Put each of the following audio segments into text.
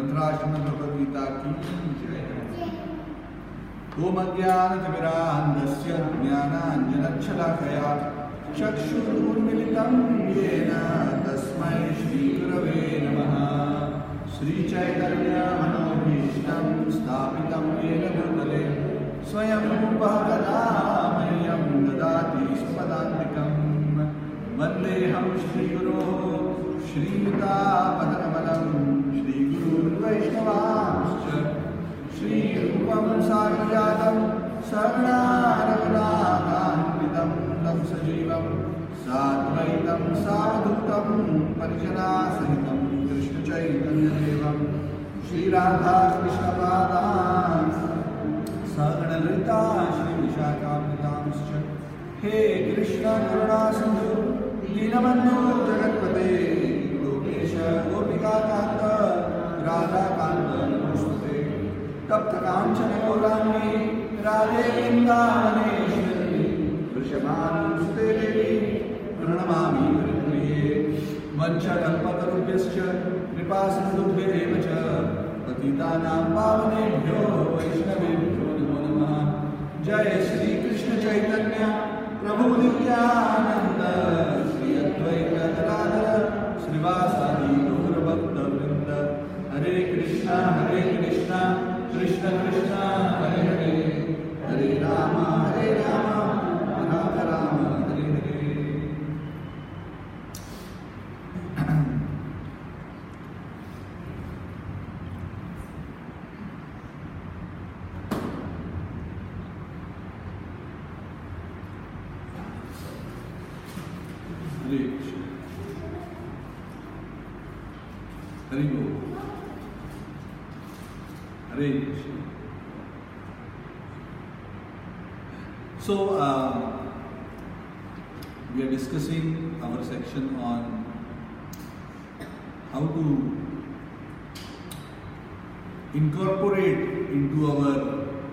भगवद गीता की जय। ओम अज्ञानतिमिरान्धस्य ज्ञानाञ्जनशलाकया चक्षुरुन्मीलितं येन तस्मै श्रीगुरवे नमः। श्रीचैतन्यमनोभीष्टं स्थापितं येन भूतले स्वयं रूपः कदा मह्यं ददाति स्वपदान्तिकं। वन्देऽहं श्रीगुरोः श्रीयुतापदकमलं श्रीगुरुर्वैष्णवांश्च श्रीरूपं साग्रजातं शरणारघुनाथान्वितं तं सजीवं साद्वैतं सावधूतं परिजनासहितं कृष्णचैतन्यदेवं श्रीराधाकृष्णपादान् सगणललिता श्रीविशाखान्वितांश्च। हे कृष्ण करुणा सिन्धु दीनबन्धु जगत्पते गोपेश गोपिकाकान्त राधाकान्त नमोस्तुते। तप्त काञ्चन गौराङ्गी राधे वृन्दावनेश्वरी वृषभानुसुते देवी प्रणमामि हरिप्रिये। वंशकल्पतरुभ्यश्च कृपासिन्धुभ्येव च पतितानां पावनेभ्यो वैष्णवेभ्यो नमो नमः। जय श्री कृष्ण चैतन्य प्रभु नित्यानंद श्री अद्वैत गदाधर श्रीवासादि गौरभक्तवृंद। हरे कृष्णा कृष्ण कृष्ण हरे हरे हरे राम राम राम हरे हरे। हरि बोल। हरे Krishna. So we are discussing our section on how to incorporate into our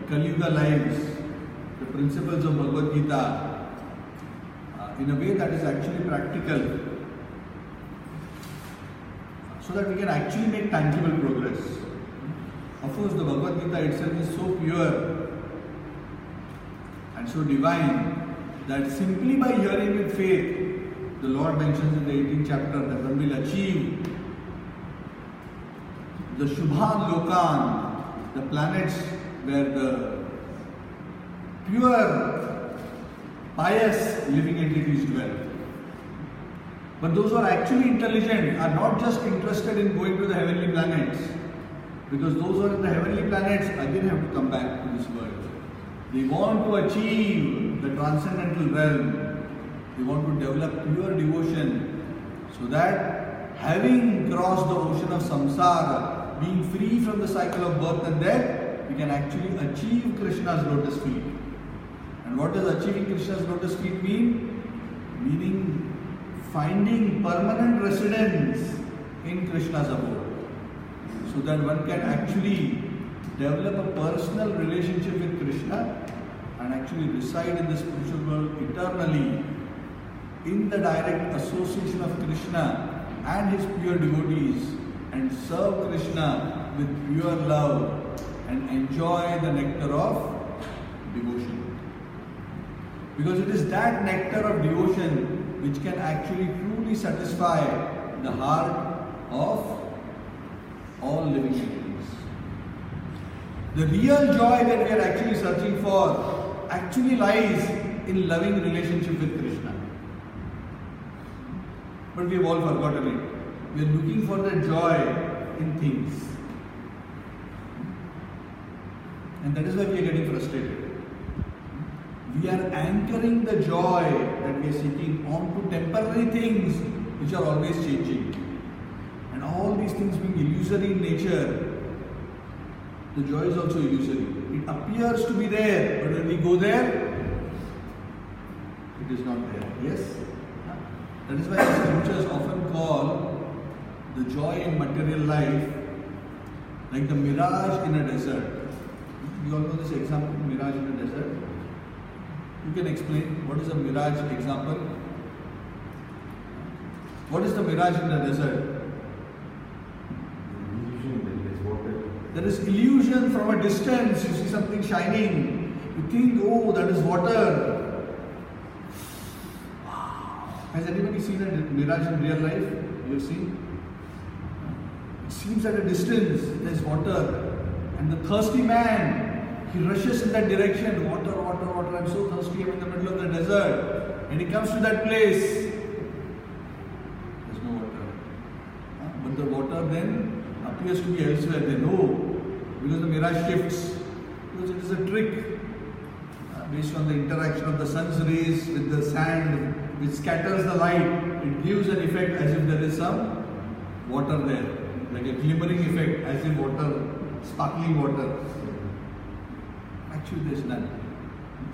Kali Yuga lives the principles of Bhagavad Gita in a way that is actually practical, so that we can actually make tangible progress. Of course, the Bhagavad Gita itself is so pure and so divine that simply by hearing with faith, the Lord mentions in the 18th chapter that one will achieve the Shubhan Lokan, the planets where the pure, pious living entities dwell. But those who are actually intelligent are not just interested in going to the heavenly planets, because those who are in the heavenly planets again have to come back to this world. They want to achieve the transcendental realm. They want to develop pure devotion, so that having crossed the ocean of samsara, being free from the cycle of birth and death, we can actually achieve Krishna's lotus feet. And what does achieving Krishna's lotus feet mean? Meaning finding permanent residence in Krishna's abode, so that one can actually develop a personal relationship with Krishna and actually reside in the spiritual world eternally in the direct association of Krishna and his pure devotees, and serve Krishna with pure love and enjoy the nectar of devotion. Because it is that nectar of devotion which can actually truly satisfy the heart of all living entities. The real joy that we are actually searching for actually lies in loving relationship with Krishna. But we have all forgotten it. We are looking for the joy in things. And that is why we are getting frustrated. We are anchoring the joy that we are seeking onto temporary things which are always changing. And all these things being illusory in nature, the joy is also illusory. It appears to be there, but when we go there, it is not there. Yes? That is why the scriptures often call the joy in material life like the mirage in a desert. You all know this example, mirage in a desert? You can explain what is a mirage example? What is the mirage in the desert? There is illusion from a distance. You see something shining. You think, oh, that is water. Has anybody seen a mirage in real life? You have seen? It seems at a distance there is water. And the thirsty man, he rushes in that direction. Water, water, water. I'm so thirsty. I'm in the middle of the desert. And he comes to that place. There's no water. But the water then appears to be elsewhere. They know. Because the mirage shifts. Because it is a trick. Based on the interaction of the sun's rays with the sand, which scatters the light, it gives an effect as if there is some water there. Like a glimmering effect, as if water, sparkling water. Actually, there is none.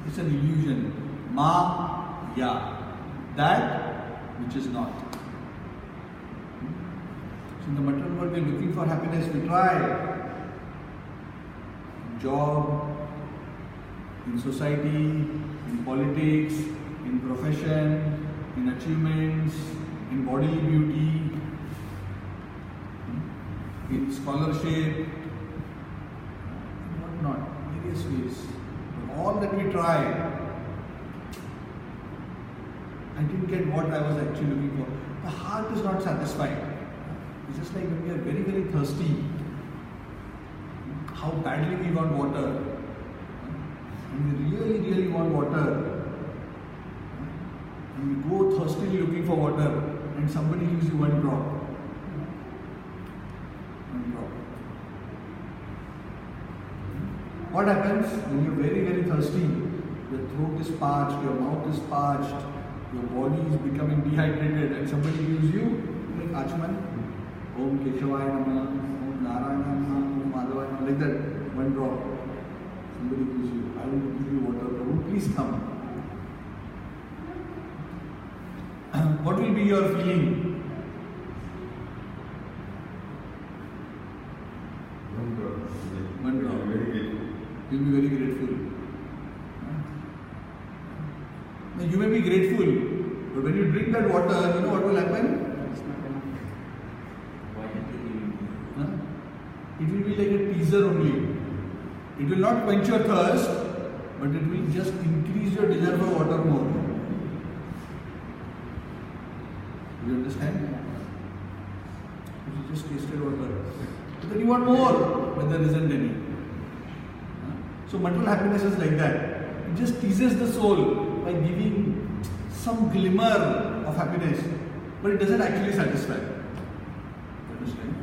It's an illusion. Maya. That which is not. So in the material world, we are looking for happiness. We try. Job, in society, in politics, in profession, in achievements, in bodily beauty, in scholarship, whatnot, various ways. But all that we try, I didn't get what I was actually looking for. The heart is not satisfied. It's just like when we are very, very thirsty, how badly we want water. And we really, really want water. And we go thirstily looking for water, and somebody gives you one drop. One drop. What happens when you're very, very thirsty? Your throat is parched, your mouth is parched, your body is becoming dehydrated, and somebody gives you like Achman, Om Keshavaya Namah, Om Narayana Namah, Om Madhavaya Namah, like that, one drop. Somebody gives you, I will give you water, Prabhu, please come. What will be your feeling? One drop. One drop. Very grateful. You will be very grateful. Now you may be grateful, but when you drink that water, you know what will happen? It will be like a teaser only. It will not quench your thirst, but it will just increase your desire for water more. You understand? You just tasted water. But then you want more when there isn't any. So material happiness is like that. It just teases the soul by giving some glimmer of happiness, but it doesn't actually satisfy. You understand?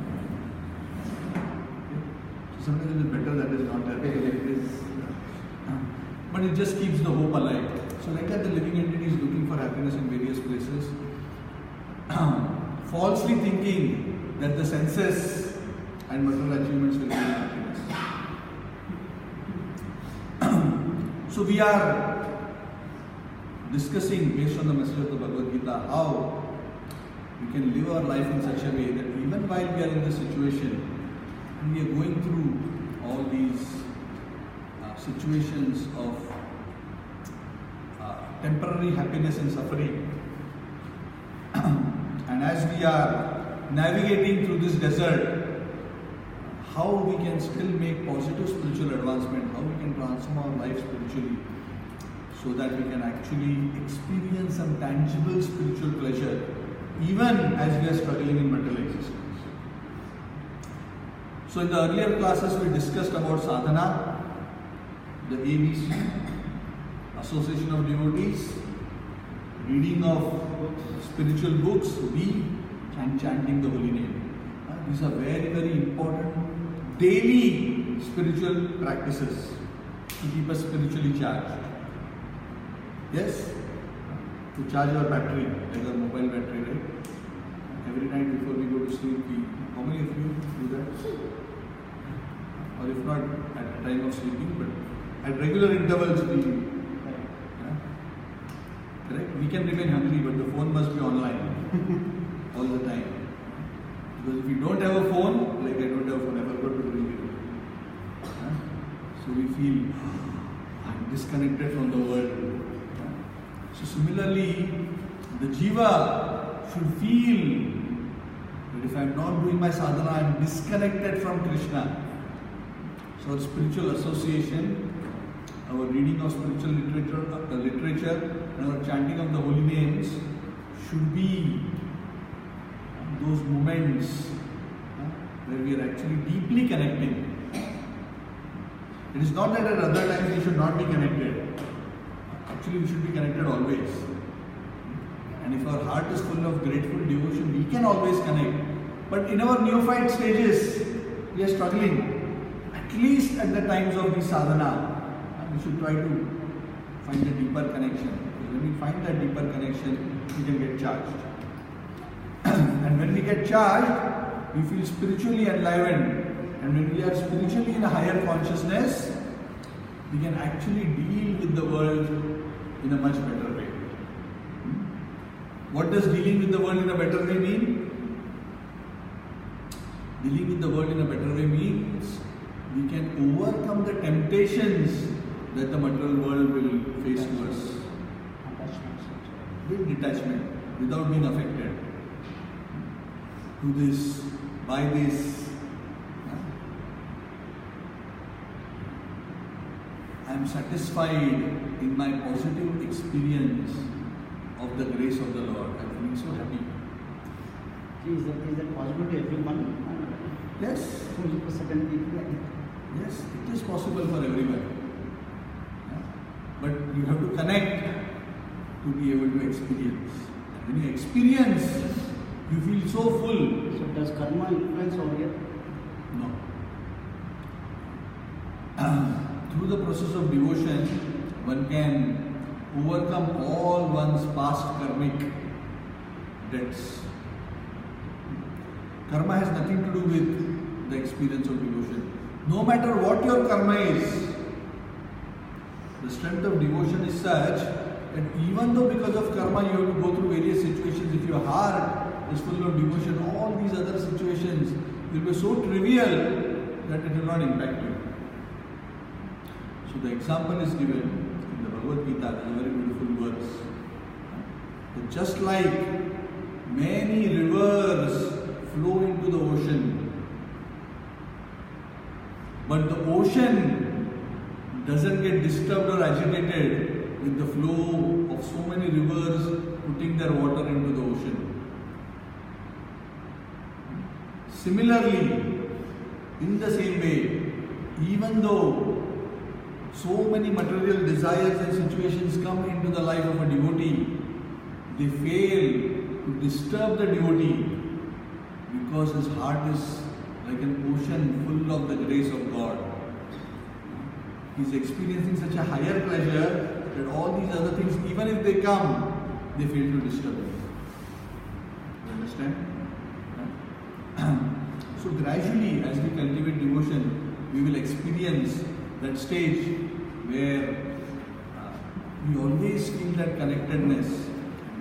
Sometimes it is better that is not there because it is, but it just keeps the hope alive. So like that, the living entity is looking for happiness in various places, falsely thinking that the senses and material achievements will bring happiness. So we are discussing based on the message of the Bhagavad Gita how we can live our life in such a way that even while we are in this situation, and we are going through all these situations of temporary happiness and suffering, and as we are navigating through this desert, how we can still make positive spiritual advancement, how we can transform our life spiritually, so that we can actually experience some tangible spiritual pleasure, even as we are struggling in material existence. So in the earlier classes we discussed about sadhana, the ABC, association of devotees, reading of spiritual books, B, and chanting the holy name. These are very, very important daily spiritual practices to keep us spiritually charged. Yes? To charge our battery, like our mobile battery, right? Every night before we go to sleep, how many of you do that? Or if not at the time of sleeping, but at regular intervals we correct? We can remain hungry, but the phone must be online all the time. Because if you don't have a phone, like I don't have a phone, I forgot to bring it. So we feel I'm disconnected from the world. So similarly, the jiva should feel that if I'm not doing my sadhana, I'm disconnected from Krishna. So our spiritual association, our reading of spiritual literature and our chanting of the holy names should be those moments where we are actually deeply connecting. It is not that at other times we should not be connected. Actually, we should be connected always. And if our heart is full of grateful devotion, we can always connect. But in our neophyte stages, we are struggling. At least at the times of the sadhana, we should try to find a deeper connection. When we find that deeper connection, we can get charged. And when we get charged, we feel spiritually enlivened. And when we are spiritually in a higher consciousness, we can actually deal with the world in a much better way. What does dealing with the world in a better way mean? Dealing with the world in a better way means we can overcome the temptations that the material world will face to us. With detachment, without being affected. Do this, buy this. I am satisfied in my positive experience of the grace of the Lord. I am feeling so happy. Is that possible to everyone? Yes. Yes, it is possible for everyone. But you have to connect to be able to experience. And when you experience, you feel so full. So does karma influence over here? No. Through the process of devotion, one can overcome all one's past karmic debts. Karma has nothing to do with the experience of devotion. No matter what your karma is, the strength of devotion is such that even though because of karma you have to go through various situations, if your heart is full of devotion, all these other situations will be so trivial that it will not impact you. So the example is given in the Bhagavad Gita, there are very beautiful words. That just like many rivers flow into the ocean, but the ocean doesn't get disturbed or agitated with the flow of so many rivers putting their water into the ocean. Similarly, in the same way, even though so many material desires and situations come into the life of a devotee, they fail to disturb the devotee because his heart is like an ocean full of the grace of God. He is experiencing such a higher pleasure that all these other things, even if they come, they fail to disturb him. You understand? So gradually, as we cultivate devotion, we will experience that stage where we always feel that connectedness.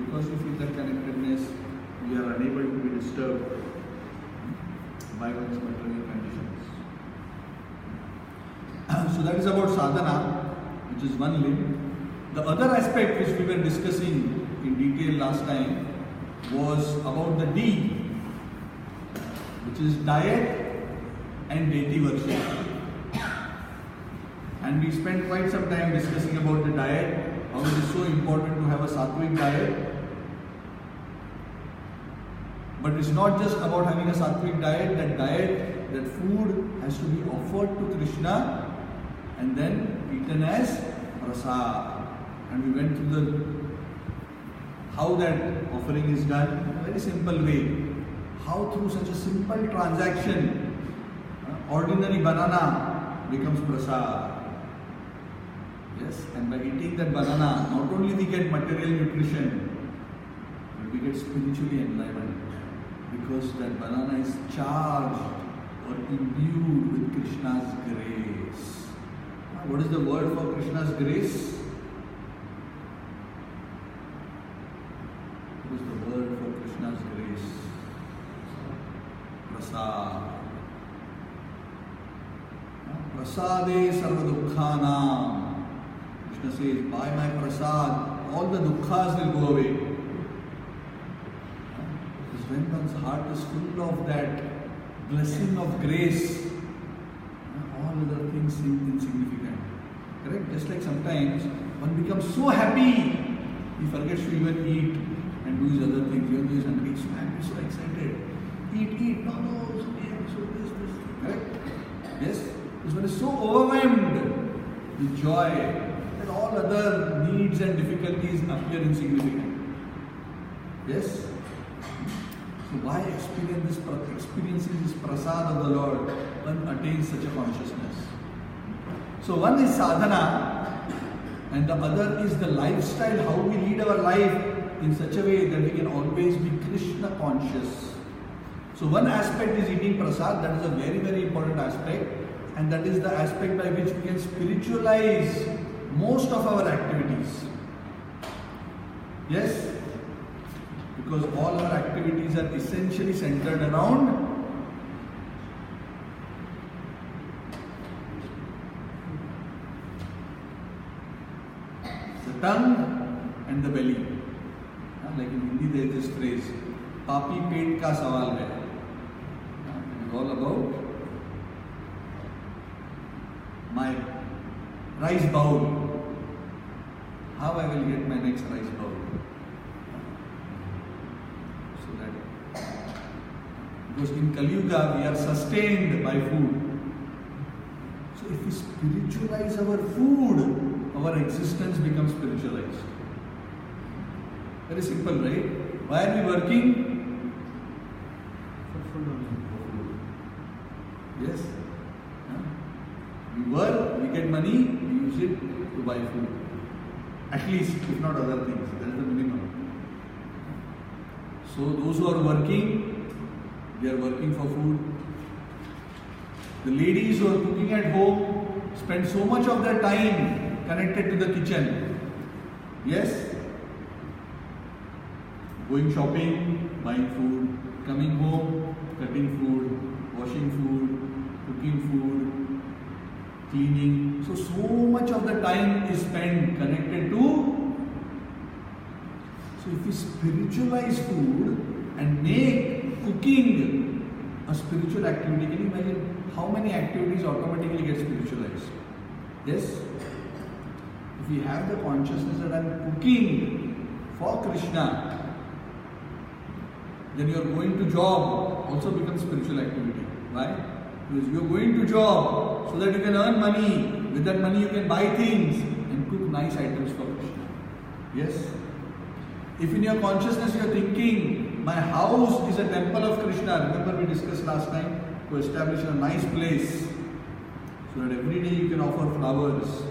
Because we feel that connectedness, we are unable to be disturbed by one's material conditions. So that is about sadhana, which is one limb. The other aspect which we were discussing in detail last time was about the D, which is diet and deity worship. And we spent quite some time discussing about the diet, how it is so important to have a sattvic diet. But it's not just about having a sattvic diet. That food has to be offered to Krishna and then eaten as prasad. And we went through how that offering is done in a very simple way. How through such a simple transaction, ordinary banana becomes prasad. Yes, and by eating that banana, not only we get material nutrition, but we get spiritually enlivened. Because that banana is charged or imbued with Krishna's grace. What is the word for Krishna's grace? What is the word for Krishna's grace? Prasad. Prasade sarva dukkhanam. Krishna says, by my prasad, all the dukkhas will go away. When one's heart is full of that blessing of grace, all other Just like sometimes one becomes so happy, he forgets to even eat and do his other things. Even though he's hungry, so happy, so excited. Eat, no, so this. Correct? Yes? This one is so overwhelmed with joy that all other needs and difficulties appear insignificant. Yes? So why experiencing this prasad of the Lord, one attains such a consciousness? So one is sadhana and the other is the lifestyle, how we lead our life in such a way that we can always be Krishna conscious. So one aspect is eating prasad, that is a very, very important aspect, and that is the aspect by which we can spiritualize most of our activities. Yes? Because all our activities are essentially centered around the tongue and the belly. Like in Hindi there is this phrase, Papi Pet Ka Sawal Hai. It is all about my rice bowl. How I will get my next rice bowl. Because in Kali Yuga we are sustained by food. So if we spiritualize our food, our existence becomes spiritualized. Very simple, right? Why are we working? For food only. Yes. We work, we get money, we use it to buy food. At least, if not other things. That is the minimum. So those who are working, they are working for food. The ladies who are cooking at home spend so much of their time connected to the kitchen. Yes? Going shopping, buying food, coming home, cutting food, washing food, cooking food, cleaning. So much of the time is spent connected to. So if we spiritualize food and make cooking a spiritual activity, can you imagine how many activities automatically get spiritualized? Yes? If we have the consciousness that I am cooking for Krishna, then your going to job also becomes spiritual activity. Why? Because you are going to job so that you can earn money. With that money you can buy things and cook nice items for Krishna. Yes? If in your consciousness you are thinking, my house is a temple of Krishna. Remember we discussed last time to establish a nice place so that every day you can offer flowers,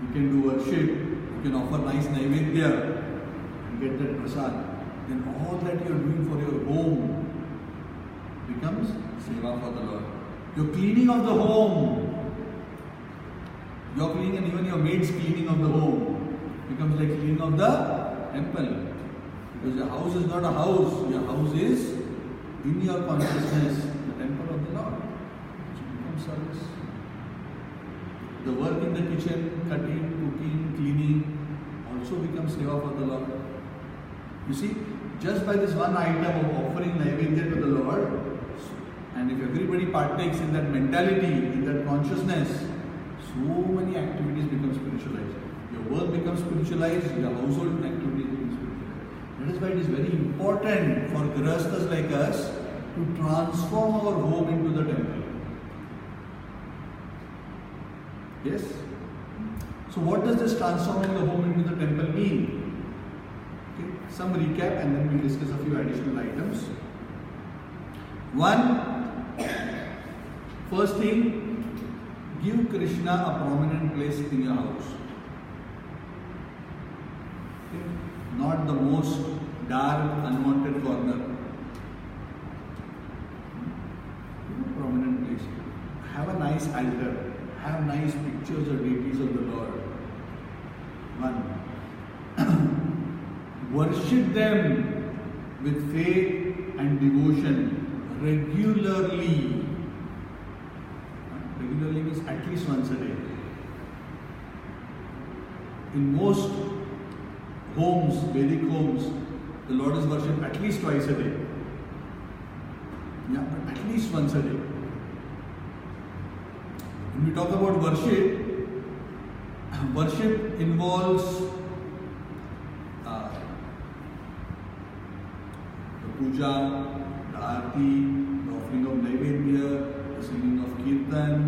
you can do worship, you can offer nice naivedya and get that prasad. Then all that you are doing for your home becomes seva for the Lord. Your cleaning of the home, your cleaning and even your maid's cleaning of the home becomes like cleaning of the temple. Because your house is not a house, your house is in your consciousness, the temple of the Lord. So it becomes service. The work in the kitchen, cutting, cooking, cleaning also becomes seva for the Lord. You see, just by this one item of offering naivedya to the Lord, and if everybody partakes in that mentality, in that consciousness, so many activities become spiritualized. Your work becomes spiritualized, your household activities become spiritualized. That is why it is very important for grahasthas like us to transform our home into the temple. Yes? So what does this transforming the home into the temple mean? Okay, some recap and then we'll discuss a few additional items. One, first thing, give Krishna a prominent place in your house. Okay? Not the most dark, unwanted corner. Prominent place. Have a nice altar. Have nice pictures or deities of the Lord. One. Worship them with faith and devotion regularly. Regularly means at least once a day. In most homes, Vedic homes, the Lord is worshipped at least twice a day. Yeah, but at least once a day. When we talk about worship, Worship involves the puja, the aarti, the offering of naivedya, the singing of kirtan,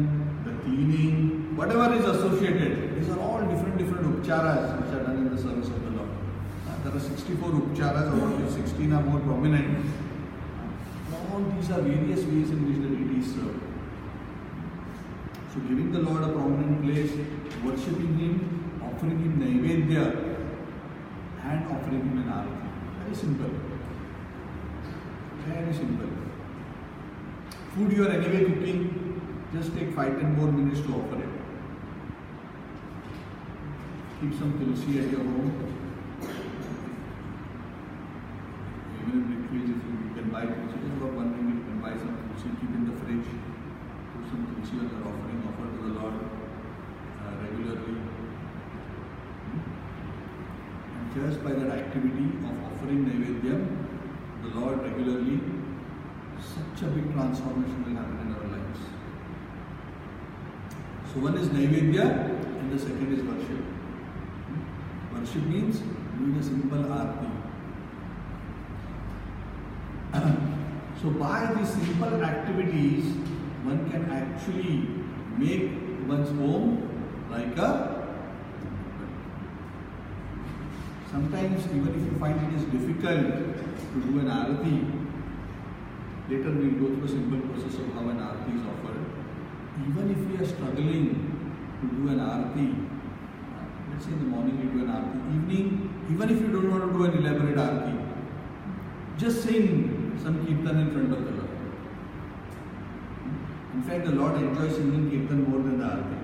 the cleaning, whatever is associated. These are all different upcharas which are done in the service of the Lord. There are 64 upcharas, out of which 16 are more prominent. All these are various ways in which the deities serve. So giving the Lord a prominent place, worshipping Him, offering Him naivedya, and offering Him an aarti. Very simple. Very simple. Food you are anyway cooking, just take 5-10 more minutes to offer it. Keep some tulsi at your home. Even in retreats, if you can buy tulsi, just for 1 minute you can buy some tulsi, keep in the fridge. Put some tulsi on your offering, offer to the Lord regularly. And just by that activity of offering naivedya, the Lord regularly, such a big transformation will happen in our lives. So one is naivedya and the second is worship. Worship means doing a simple aarti. So by these simple activities, one can actually make one's home like a... Sometimes even if you find it is difficult to do an aarti, later we will go through a simple process of how an aarti is offered. Even if we are struggling to do an aarti, let's say in the morning you do an aarti, evening, even if you don't want to do an elaborate aarti, just sing some kirtan in front of the Lord. In fact, the Lord enjoys singing kirtan more than the aarti.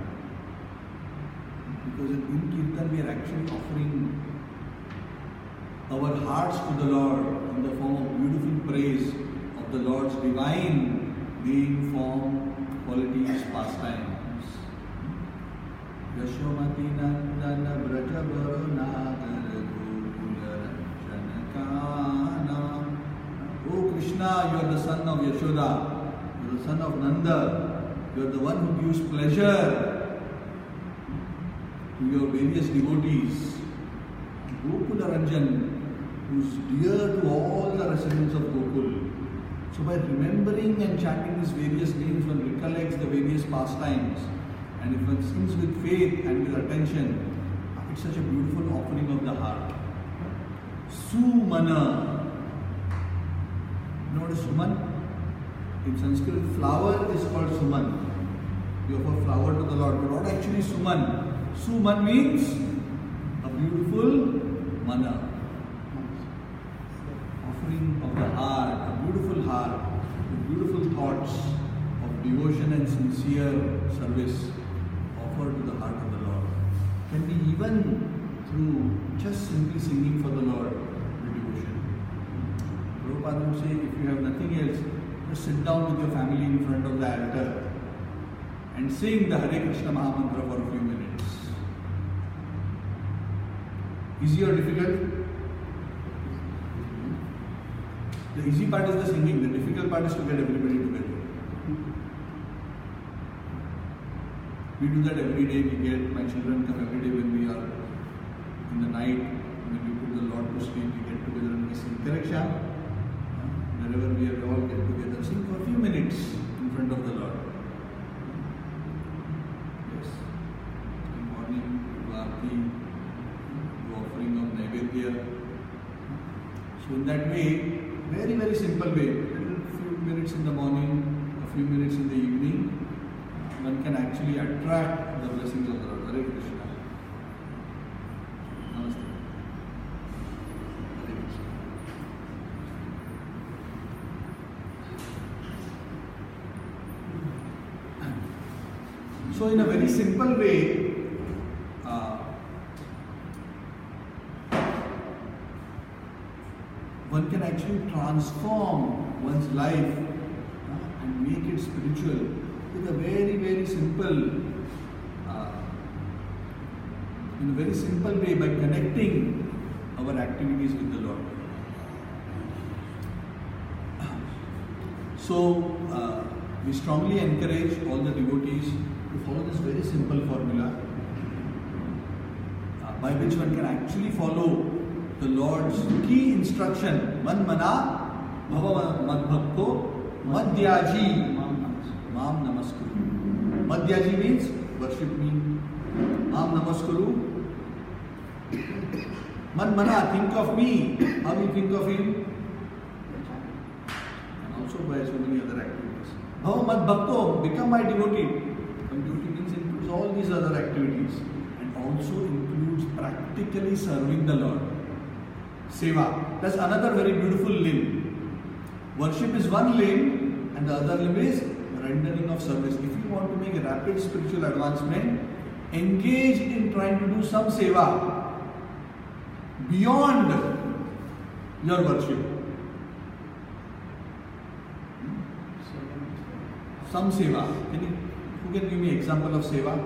Because in kirtan we are actually offering our hearts to the Lord in the form of beautiful praise of the Lord's divine being, form, qualities, pastimes. Yashomati Nandana Braja Varunagar Gokula Janakana. Oh Krishna, you are the son of Yashoda, you are the son of Nanda, you are the one who gives pleasure to your various devotees. Gokula Ranjan, who is dear to all the residents of Gokul. So by remembering and chanting these various names, one recollects the various pastimes. And if one sings with faith and with attention, it's such a beautiful offering of the heart. Sumana. You know what is Suman? In Sanskrit, flower is called Suman. You offer flower to the Lord, but not actually Suman. Suman means a beautiful mana. Offering of the heart, a beautiful heart, with beautiful thoughts of devotion and sincere service offered to the heart of the Lord. Can be even through just simply singing for the Lord, the devotion. Prabhupada would say, if you have nothing else, just sit down with your family in front of the altar and sing the Hare Krishna Mahamantra for a few minutes. Easy or difficult? The easy part is the singing, the difficult part is to get everybody together. We do that every day. My children come every day when we are in the night, when we put the Lord to sleep, we get together and we sing. Correct, Shyam? Wherever we all get together, sing for a few minutes in front of the Lord. Yes. In the morning, we do aarti, do offering of naivedya. So in that way, very, very simple way, a few minutes in the morning, a few minutes in the evening, one can actually attract the blessings of the Lord. Hare Krishna. Namaste. Hare Krishna. So in a very simple way, one can actually transform one's life and make it spiritual with a very, very simple, in a very simple way, by connecting our activities with the Lord. So we strongly encourage all the devotees to follow this very simple formula. by which one can actually follow the Lord's key instruction. Man mana bhava madbhakto madhyaji mam namaskuru. Madhyaji means worship me. Mam namaskuru. Man mana, think of me. How do you think of him? And also by so many other activities. Bhava madbhakto, become my devotee. Devotee means includes all these other activities and also includes practically serving the Lord. Seva. That's another very beautiful limb. Worship is one limb and the other limb is rendering of service. If you want to make a rapid spiritual advancement, engage in trying to do some seva beyond your worship. Some seva. Who can give me example of seva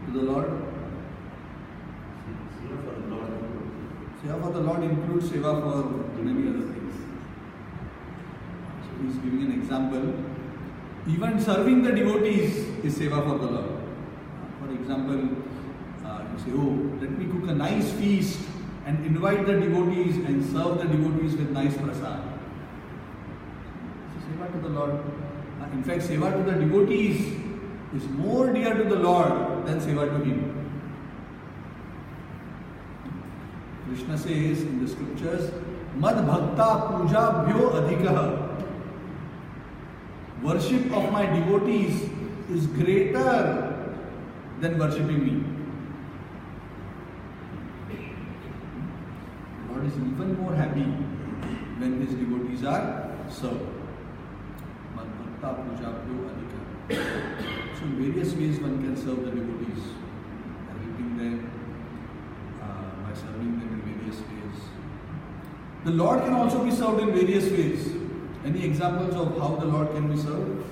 to the Lord? Seva for the Lord includes seva for many other things. So he is giving an example. Even serving the devotees is seva for the Lord. For example, you say, oh, let me cook a nice feast and invite the devotees and serve the devotees with nice prasad. So seva to the Lord. In fact, seva to the devotees is more dear to the Lord than seva to Him. Krishna says in the scriptures, Mad Bhakta Puja Bhyo Adhikaha. Worship of my devotees is greater than worshipping me. Lord is even more happy when His devotees are served. Mad Bhakta Puja Bhyo Adhikaha. So in various ways one can serve the devotees, helping them, by serving them in various ways. The Lord can also be served in various ways. Any examples of how the Lord can be served?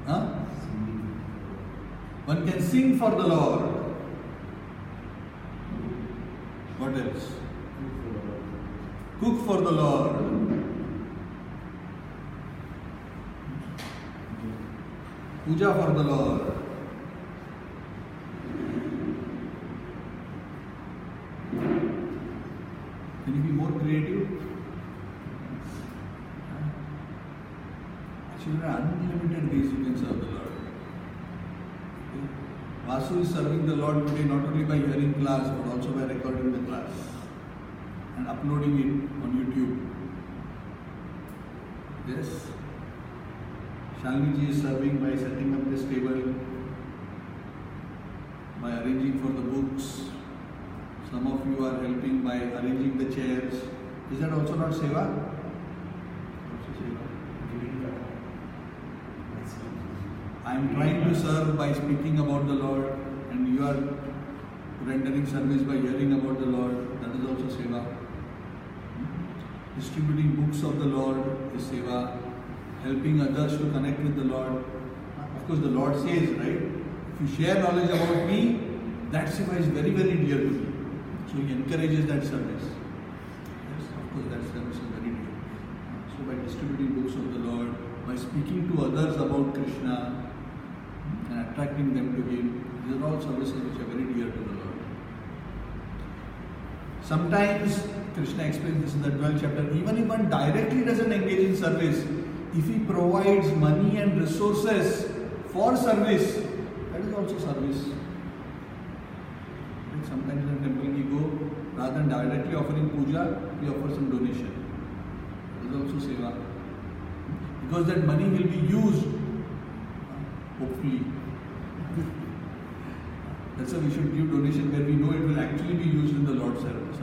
Huh? One can sing for the Lord. What else? Cook for the Lord. Puja for the Lord. Can you be more creative? Actually, there are unlimited ways you can serve the Lord. Okay. Vasu is serving the Lord today not only by hearing class but also by recording the class and uploading it on YouTube. Yes. Shalini ji is serving by setting up this table, by arranging for the books. Some of you are helping by arranging the chairs. Is that also not seva? Also seva. I am trying to serve by speaking about the Lord, and you are rendering service by hearing about the Lord. That is also seva. Distributing books of the Lord is seva. Helping others to connect with the Lord. Of course, the Lord says, right? If you share knowledge about me, that seva is very, very dear to me. So He encourages that service. Yes, of course, that service is very dear. So by distributing books of the Lord, by speaking to others about Krishna and attracting them to Him, these are all services which are very dear to the Lord. Sometimes, Krishna explains this in the 12th chapter, even if one directly doesn't engage in service, if he provides money and resources for service, that is also service. And sometimes in the temple we go, rather than directly offering puja, we offer some donation. That is also seva. Because that money will be used, hopefully. That's why we should give donation where we know it will actually be used in the Lord's service.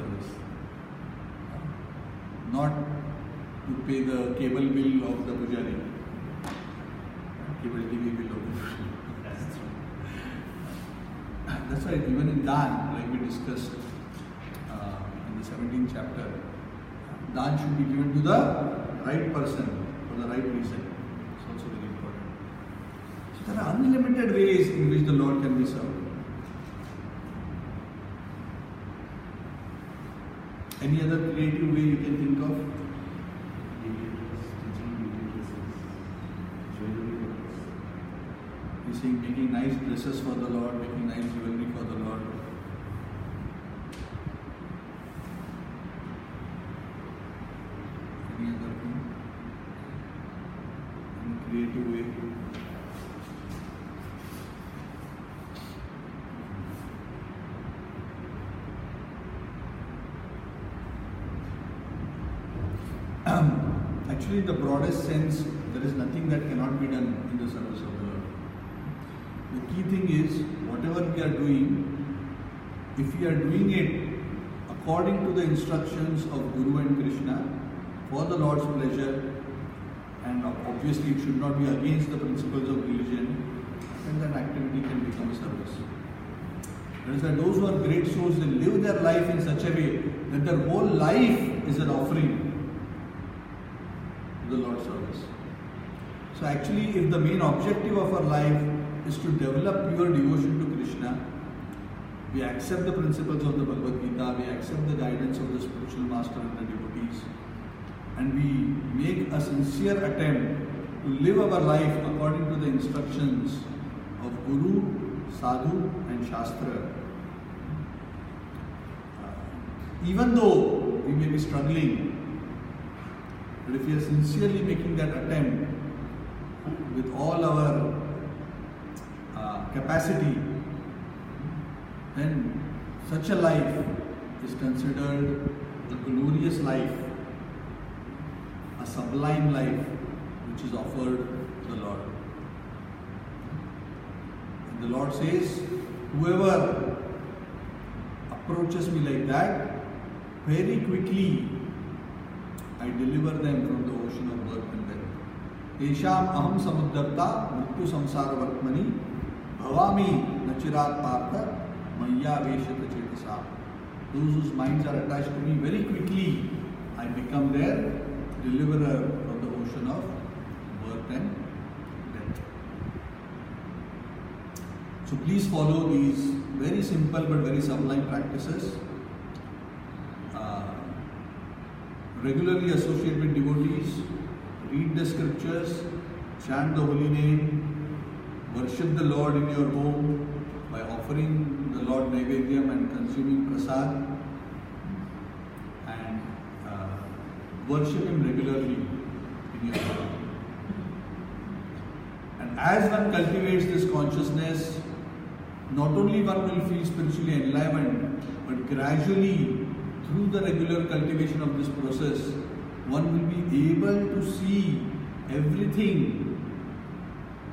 Not to pay the cable bill of the pujari. Cable TV bill of the pujari. That's why even in Dan, like we discussed in the 17th chapter, Dan should be given to the right person for the right reason. It's also very important. So there are unlimited ways in which the Lord can be served. Any other creative way you can think of? saying, making nice dresses for the Lord, making nice jewelry for the Lord. Any other thing? In a creative way. Actually, in the broadest sense, there is nothing that cannot be done in the service of the Lord. The key thing is, whatever we are doing, if we are doing it according to the instructions of Guru and Krishna, for the Lord's pleasure, and obviously it should not be against the principles of religion, then that activity can become a service. That is that those who are great souls, they live their life in such a way that their whole life is an offering to the Lord's service. So actually, if the main objective of our life is to develop pure devotion to Krishna, we accept the principles of the Bhagavad Gita, we accept the guidance of the spiritual master and the devotees, and we make a sincere attempt to live our life according to the instructions of Guru, Sadhu and Shastra. Even though we may be struggling, but if we are sincerely making that attempt with all our capacity, then such a life is considered a glorious life, a sublime life which is offered to the Lord. And the Lord says, whoever approaches me like that, very quickly I deliver them from the ocean of birth and death. Tesham aham samuddarta mrityu samsara vartmani bhavami nachirat partha maya veshata chetasa. Those whose minds are attached to me, very quickly I become their deliverer from the ocean of birth and death. So please follow these very simple but very sublime practices. Regularly associate with devotees, read the scriptures, chant the holy name, worship the Lord in your home by offering the Lord Naivedyam and consuming prasad, and worship Him regularly in your home. And as one cultivates this consciousness, not only one will feel spiritually enlivened, but gradually, through the regular cultivation of this process, one will be able to see everything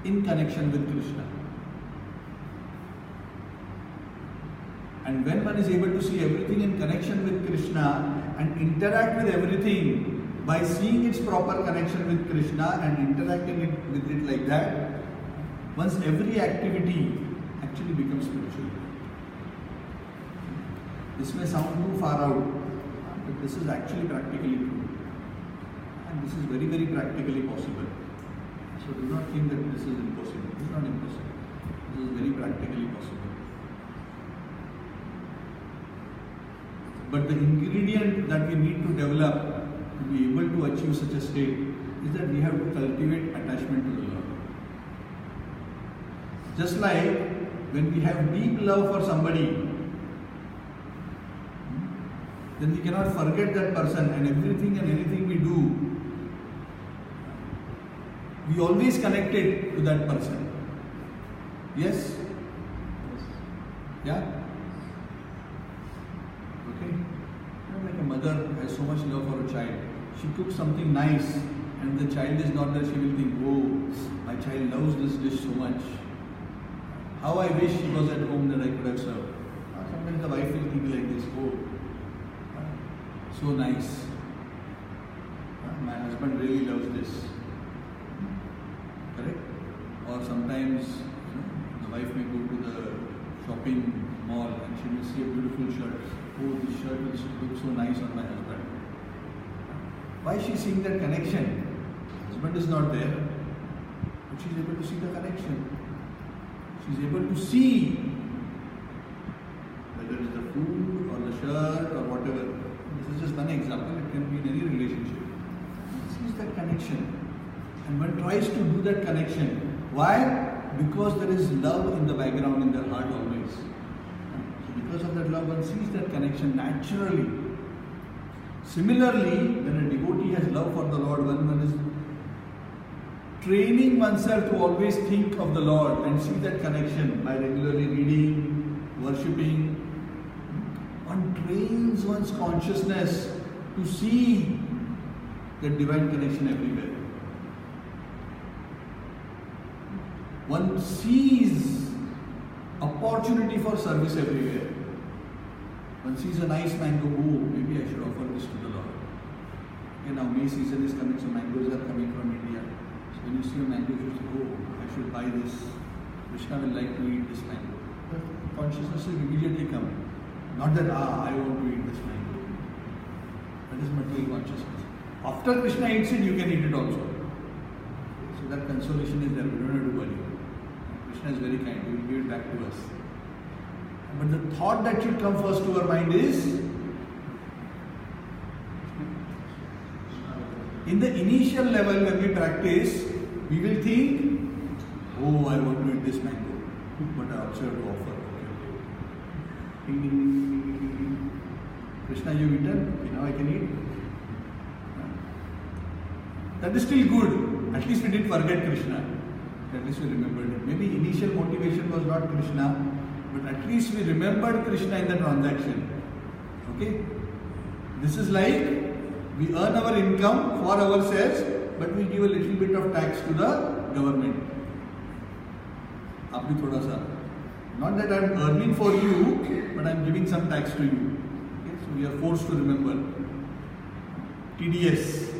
in connection with Krishna. And when one is able to see everything in connection with Krishna and interact with everything by seeing its proper connection with Krishna and interacting with it like that, one's every activity actually becomes spiritual. This may sound too far out, but this is actually practically true. And this is very, very practically possible. So do not think that this is impossible. This is not impossible. This is very practically possible. But the ingredient that we need to develop to be able to achieve such a state is that we have to cultivate attachment to the Lord. Just like when we have deep love for somebody, then we cannot forget that person, and everything and anything we do, we always connected to that person. Yes? Yeah? Okay? You know, like a mother has so much love for a child. She cooks something nice and the child is not there, she will think, oh, my child loves this dish so much. How I wish she was at home that I could have served. Sometimes the wife will think like this, oh, so nice. My husband really loves this. Correct? Or sometimes the wife may go to the shopping mall and she will see a beautiful shirt. Oh, this shirt looks so nice on my husband. Why is she seeing that connection? Husband is not there, but she is able to see the connection. She is able to see whether it is the food or the shirt or whatever. This is just one example, it can be in any relationship. This is that connection. And one tries to do that connection. Why? because there is love in the background in their heart always. So because of that love, one sees that connection naturally. Similarly, when a devotee has love for the Lord, one is training oneself to always think of the Lord and see that connection by regularly reading, worshipping. One trains one's consciousness to see the divine connection everywhere. One sees opportunity for service everywhere. One sees a nice mango, oh, maybe I should offer this to the Lord. Okay, now May season is coming, so mangoes are coming from India. So when you see a mango, you say, oh, I should buy this. Krishna will like to eat this mango. But consciousness will immediately come. Not that, I want to eat this mango. That is material consciousness. After Krishna eats it, you can eat it also. So that consolation is there, we don't have to worry. Krishna is very kind, he will give it back to us. But the thought that should come first to our mind is, in the initial level when we practice, we will think, oh, I want to eat this mango, but I also have to offer. Krishna, you eaten? Okay, now I can eat. That is still good. At least we didn't forget Krishna. At least we remembered it. Maybe initial motivation was not Krishna, but at least we remembered Krishna in the transaction. Okay? This is like we earn our income for ourselves, but we give a little bit of tax to the government. Aap bhi thoda sa. Not that I am earning for you, but I am giving some tax to you. Okay? So we are forced to remember. TDS.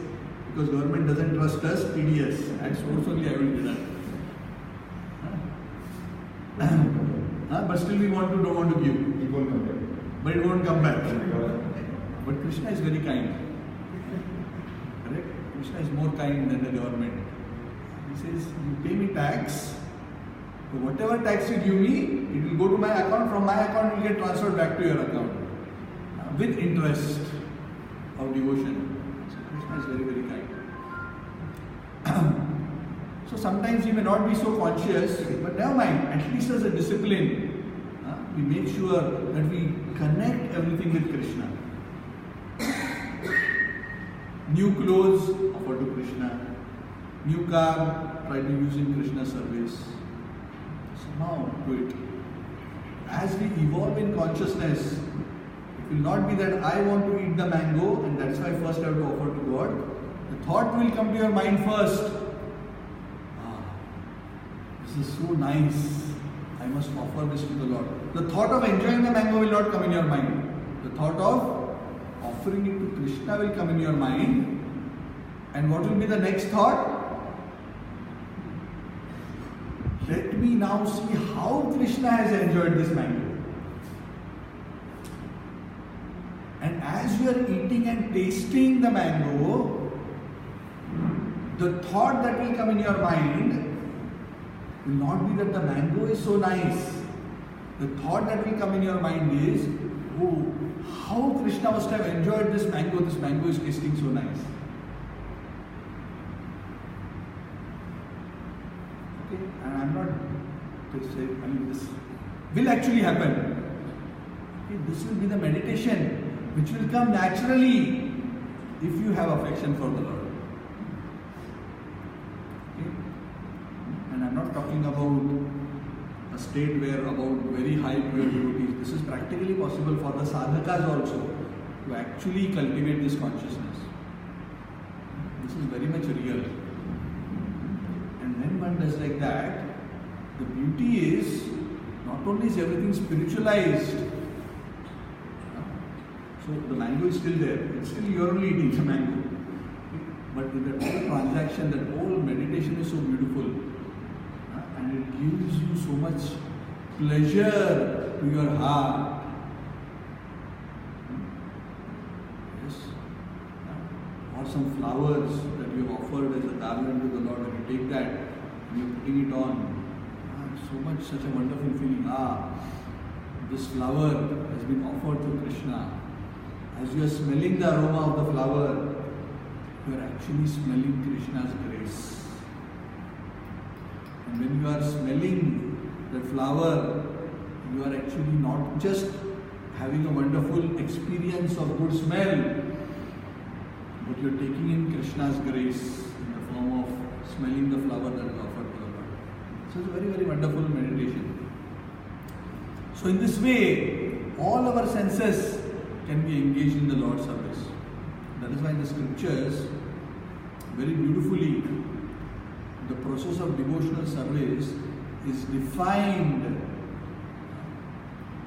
Because government doesn't trust us, TDS. At source only I will deduct. But still we don't want to give. It won't come back. But it won't come back. But Krishna is very kind. Correct? Krishna is more kind than the government. He says, you pay me tax. So whatever tax you give me, it will go to my account. From my account, it will get transferred back to your account. With interest of devotion. So Krishna is very, very kind. So sometimes we may not be so conscious, but never mind, at least as a discipline, we make sure that we connect everything with Krishna. New clothes, offer to Krishna. New car, try to use in Krishna's service. Somehow do it. As we evolve in consciousness, it will not be that I want to eat the mango and that's why first I have to offer to God. The thought will come to your mind first. This is so nice. I must offer this to the Lord. The thought of enjoying the mango will not come in your mind. The thought of offering it to Krishna will come in your mind. And what will be the next thought? Let me now see how Krishna has enjoyed this mango. And as you are eating and tasting the mango, the thought that will come in your mind will not be that the mango is so nice. The thought that will come in your mind is, oh, how Krishna must have enjoyed this mango is tasting so nice. Okay, and I'm not to say, this will actually happen. Okay, this will be the meditation which will come naturally if you have affection for the Lord. And I'm not talking about a state where about very high pure devotees. This is practically possible for the sadhakas also to actually cultivate this consciousness. This is very much real. And when one does like that, the beauty is not only is everything spiritualized, so the mango is still there. It's still you're only eating the mango. But in that whole transaction, that whole meditation is so beautiful. And it gives you so much pleasure to your heart. Yes. Or some flowers that you have offered as a garland to the Lord, and you take that and you're putting it on. So much, such a wonderful feeling. This flower has been offered to Krishna. As you are smelling the aroma of the flower, you are actually smelling Krishna's grace. And when you are smelling the flower, you are actually not just having a wonderful experience of good smell, but you are taking in Krishna's grace in the form of smelling the flower that is offered to the Lord. So it's a very, very wonderful meditation. So in this way, all our senses can be engaged in the Lord's service. That is why in the scriptures, very beautifully, the process of devotional service is defined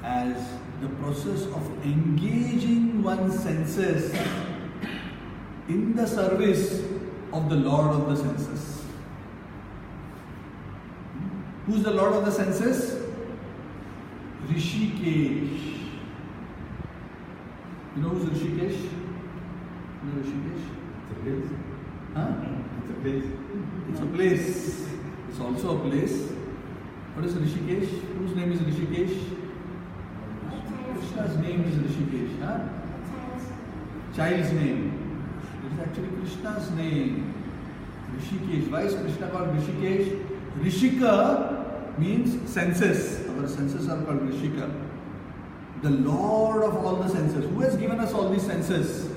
as the process of engaging one's senses in the service of the Lord of the senses. Who's the Lord of the senses? Rishikesh. You know who's Rishikesh? You know Rishikesh? It's a place. Huh? It's a place. It's a place. It's also a place. What is Rishikesh? Whose name is Rishikesh? Krishna's name is Rishikesh. Huh? Child's name. It is actually Krishna's name. Rishikesh. Why is Krishna called Rishikesh? Rishika means senses. Our senses are called Rishika. The Lord of all the senses. Who has given us all these senses?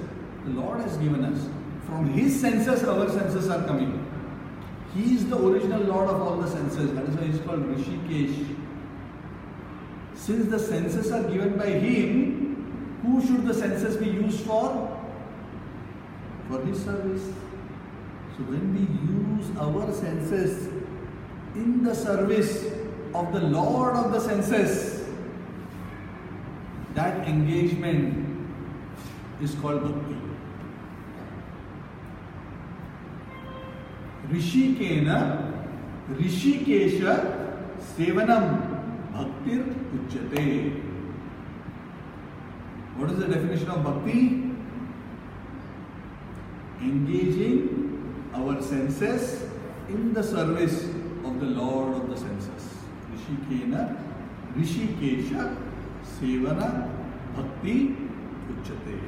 The Lord has given us. From His senses, our senses are coming. He is the original Lord of all the senses. That is why He is called Rishikesh. Since the senses are given by Him, who should the senses be used for? For His service. So when we use our senses in the service of the Lord of the senses, that engagement is called bhakti. Rishikena, Rishikesha, Sevanam, Bhaktir Uchyate. What is the definition of bhakti? Engaging our senses in the service of the Lord of the senses. Rishikena, Rishikesha, Sevana, Bhakti Uchyate.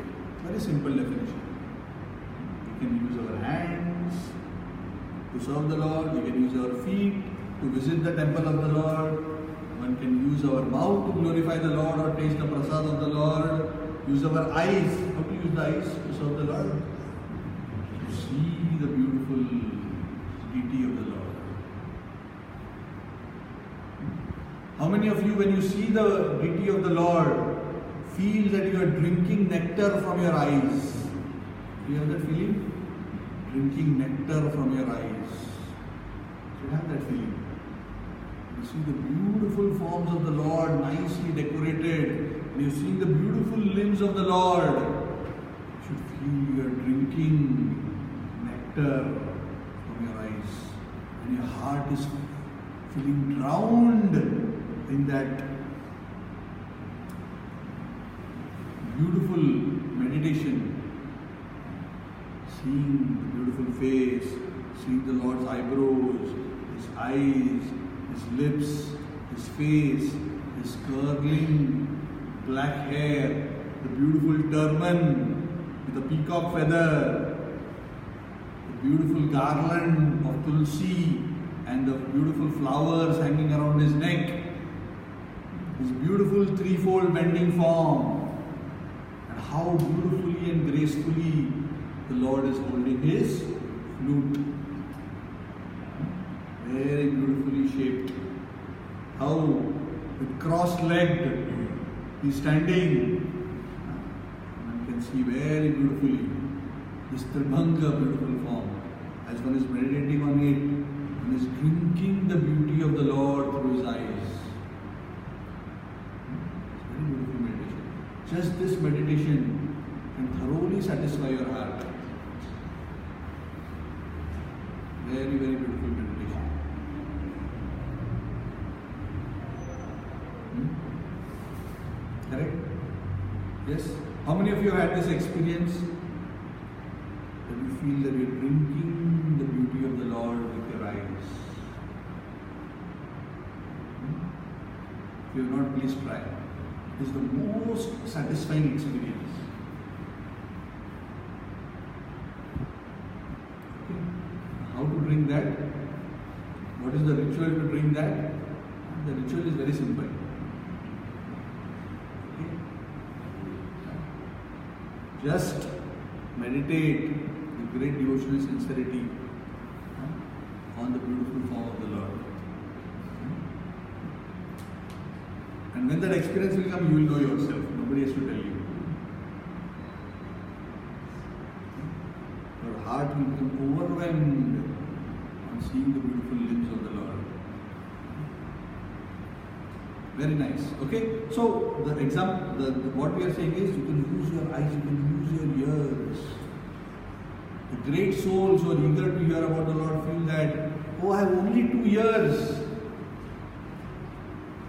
Very simple definition. We can use our hands to serve the Lord, we can use our feet to visit the temple of the Lord, one can use our mouth to glorify the Lord or taste the prasad of the Lord, use our eyes. How to use the eyes to serve the Lord? To see the beautiful deity of the Lord. How many of you, when you see the deity of the Lord, feel that you are drinking nectar from your eyes? Do you have that feeling? Drinking nectar from your eyes. So you have that feeling. You see the beautiful forms of the Lord, nicely decorated, and you see the beautiful limbs of the Lord. You should feel you are drinking nectar from your eyes, and your heart is feeling drowned in that beautiful meditation. Seeing the beautiful face, seeing the Lord's eyebrows, His eyes, His lips, His face, His curling black hair, the beautiful turban with the peacock feather, the beautiful garland of tulsi and the beautiful flowers hanging around His neck, His beautiful threefold bending form, and how beautifully and gracefully the Lord is holding His flute. Very beautifully shaped. How with cross-legged He is standing. One can see very beautifully this Tribhanga beautiful form. As one is meditating on it, one is drinking the beauty of the Lord through his eyes. It's very beautiful meditation. Just this meditation can thoroughly satisfy your heart. Very, very beautiful meditation. Correct? Yes? How many of you have had this experience? That you feel that you're drinking the beauty of the Lord with your eyes. If you have not, please try. It is the most satisfying experience. How to drink that? What is the ritual to drink that? The ritual is very simple. Okay? Just meditate with great devotional sincerity on the beautiful form of the Lord. And when that experience will come, you will know yourself. Nobody has to tell you. Your heart will become overwhelmed on seeing the beautiful limbs of the Lord. Very nice. Okay, so the example, what we are saying is, you can use your eyes, you can use your ears. The great souls who are eager to hear about the Lord feel that, oh, I have only 2 years,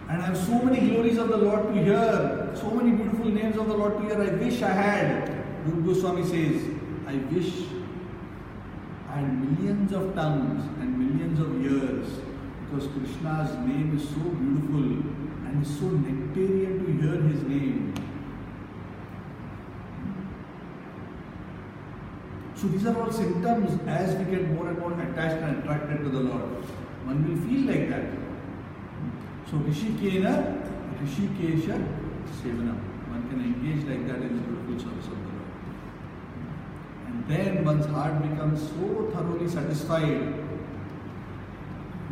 and I have so many glories of the Lord to hear, so many beautiful names of the Lord to hear. I wish I had. Guru Goswami says, I wish I had millions of tongues and millions of ears, because Krishna's name is so beautiful and is so nectarian to hear his name. So these are all symptoms as we get more and more attached and attracted to the Lord. One will feel like that. So Rishikena, Rishikesha Sevanam. One can engage like that in the beautiful service of the Lord. And then one's heart becomes so thoroughly satisfied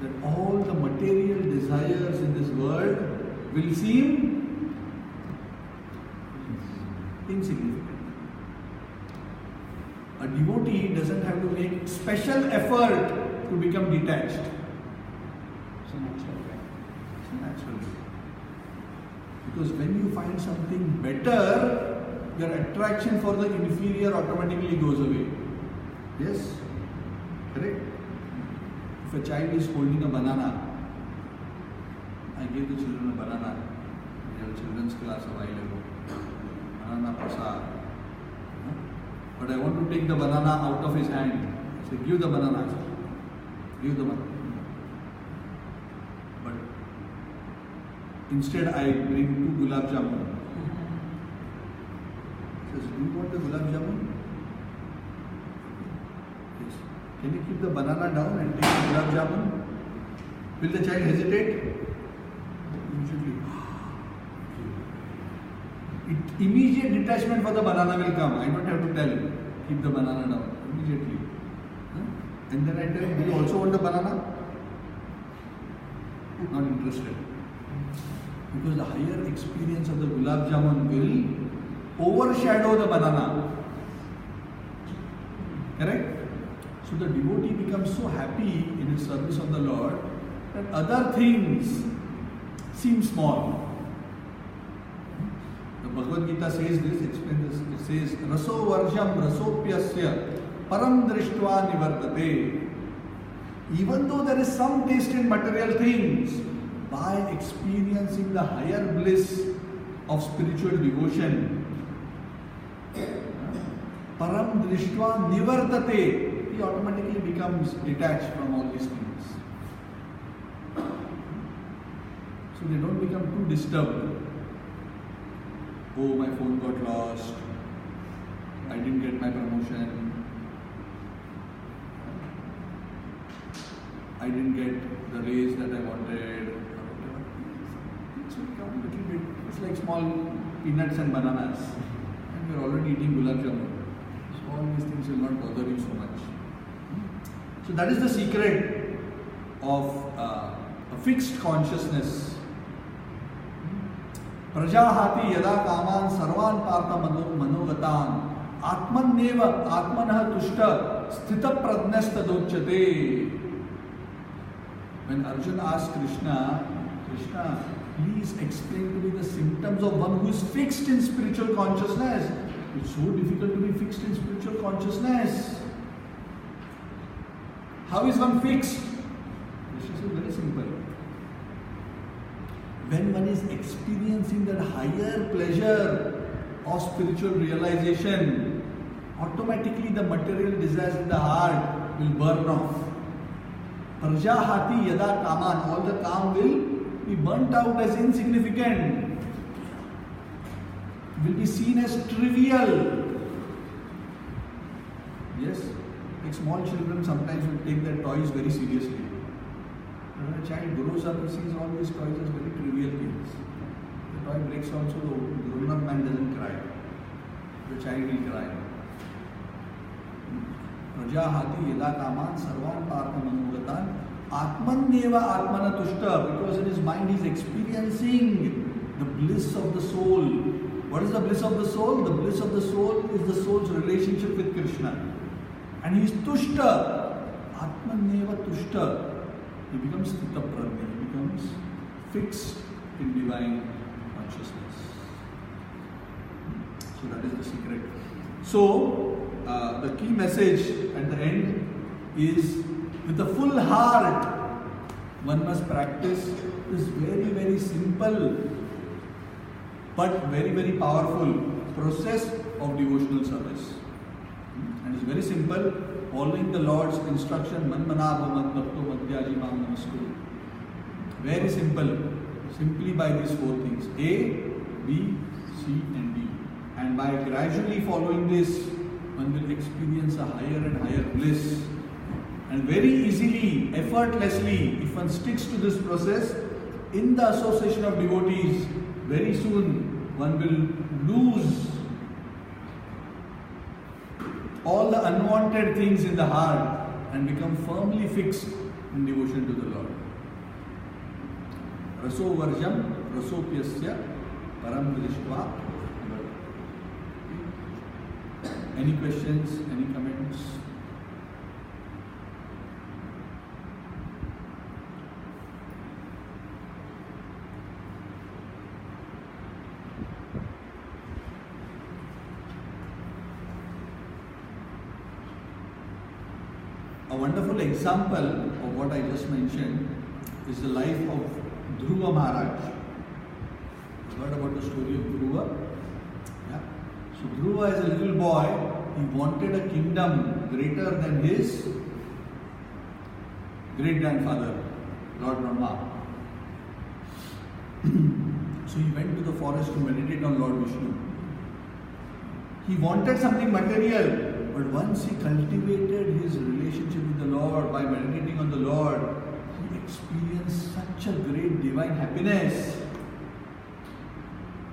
that all the material desires in this world will seem insignificant. A devotee doesn't have to make special effort to become detached. It's a natural way. It's a natural way. Because when you find something better, your attraction for the inferior automatically goes away. Yes? Correct? If a child is holding a banana, I gave the children a banana. We have a children's class a while ago. Banana prasad. But I want to take the banana out of his hand. I say, give the banana. Give the banana. But instead I bring 2 gulab jamun. He says, do you want the gulab jamun? Yes. Can you keep the banana down and take the gulab jamun? Will the child hesitate? Usually. Immediate detachment for the banana will come. I don't have to tell him. Keep the banana down. Immediately. And then I tell him, do you also want the banana? Not interested. Because the higher experience of the gulab jamun will overshadow the banana. Correct? So the devotee becomes so happy in his service of the Lord that other things seem small. The Bhagavad Gita says this, explains this. It says, Raso varsham rasopyasya param drishtva nivardate. Even though there is some taste in material things, by experiencing the higher bliss of spiritual devotion, param drishtva nivardate, he automatically becomes detached from all these things. So they don't become too disturbed. Oh, my phone got lost. I didn't get my promotion. I didn't get the raise that I wanted. Things will become a little bit, it's like small peanuts and bananas. And you're already eating gulab jamun. So all these things will not bother you so much. So that is the secret of a fixed consciousness. Prajahati yada kaman sarvan partha manogatan atmanneva atmanah tushta sthita prajnastadochyate. When Arjuna asked Krishna, Krishna, please explain to me the symptoms of one who is fixed in spiritual consciousness. It's so difficult to be fixed in spiritual consciousness. How is one fixed? Krishna said, very simple. When one is experiencing that higher pleasure of spiritual realization, automatically the material desires in the heart will burn off. Prajahati yada kaman, all the kam will be burnt out as insignificant, will be seen as trivial. Yes, like small children sometimes will take their toys very seriously. when a child grows up, he sees all these toys as very trivial things. The toy breaks also, the grown-up man doesn't cry. The child will cry. Prajahati yada kaman sarvan partha manogatan atmanyeva atmana tushta, because in his mind he is experiencing the bliss of the soul. What is the bliss of the soul? The bliss of the soul is the soul's relationship with Krishna. And he is tushta. Atmanyeva tushta. He becomes sthita prajna. He becomes fixed in divine consciousness. So that is the secret. So the key message at the end is, with a full heart one must practice this very, very simple but very, very powerful process of devotional service. And it's very simple, following the Lord's instruction, man manabha mad bhakto madhyaji mam namaskuru. Very simple, simply by these four things: A, B, C and D. And by gradually following this, one will experience a higher and higher bliss. And very easily, effortlessly, if one sticks to this process, in the association of devotees, very soon one will lose all the unwanted things in the heart and become firmly fixed in devotion to the Lord. Raso varjam rasopyasya param drishtva. Any questions? Any comments? A wonderful example of what I just mentioned is the life of Dhruva Maharaj. You heard about the story of Dhruva? Yeah. So Dhruva, as a little boy, he wanted a kingdom greater than his great-grandfather, Lord Brahma. So he went to the forest to meditate on Lord Vishnu. He wanted something material. But once he cultivated his relationship with the Lord by meditating on the Lord, he experienced such a great divine happiness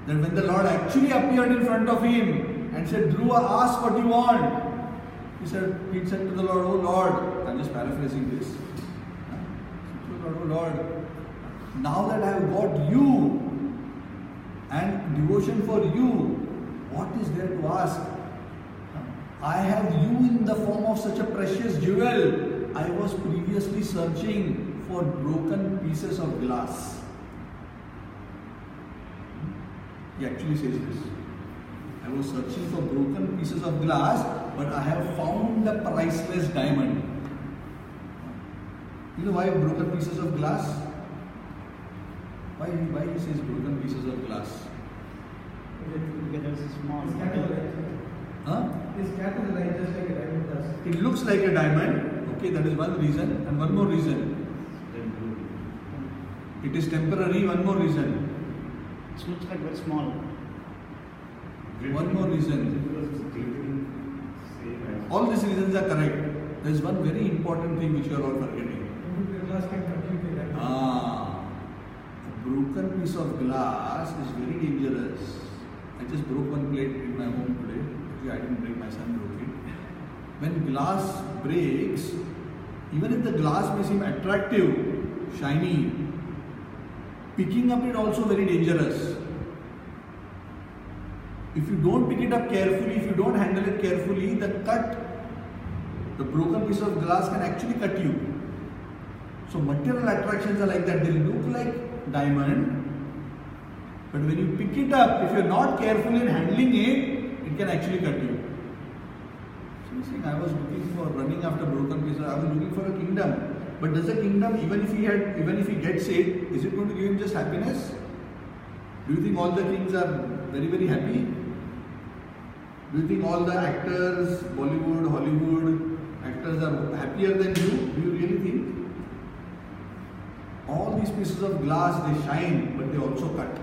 that when the Lord actually appeared in front of him and said, Dhruva, ask what you want. He said to the Lord, oh Lord, I'm just paraphrasing this. He said to the Lord, oh Lord, now that I have got you and devotion for you, what is there to ask? I have you in the form of such a precious jewel. I was previously searching for broken pieces of glass. He actually says this. I was searching for broken pieces of glass, but I have found the priceless diamond. You know why broken pieces of glass? Why he says broken pieces of glass? Because it's small. Huh? It's categorized just like a diamond does. It looks like a diamond. Okay, that is one reason. And one more reason. It is temporary. One more reason. It looks like very small. One more reason. All these reasons are correct. There is one very important thing which you are all forgetting. The glass can completely diamond. A broken piece of glass is very dangerous. I just broke one plate in my home today. Actually, I didn't break, my son broke it. When glass breaks, even if the glass may seem attractive, shiny, picking up it also very dangerous. If you don't pick it up carefully, if you don't handle it carefully, the broken piece of glass can actually cut you. So material attractions are like that. They look like diamond, but when you pick it up, if you're not careful in handling it, it can actually cut you. So he's saying, I was looking for, running after broken pieces, I was looking for a kingdom. But does a kingdom, even if he gets it, is it going to give him just happiness? Do you think all the kings are very, very happy? Do you think all the actors, Bollywood, Hollywood actors are happier than you? Do you really think? All these pieces of glass, they shine, but they also cut.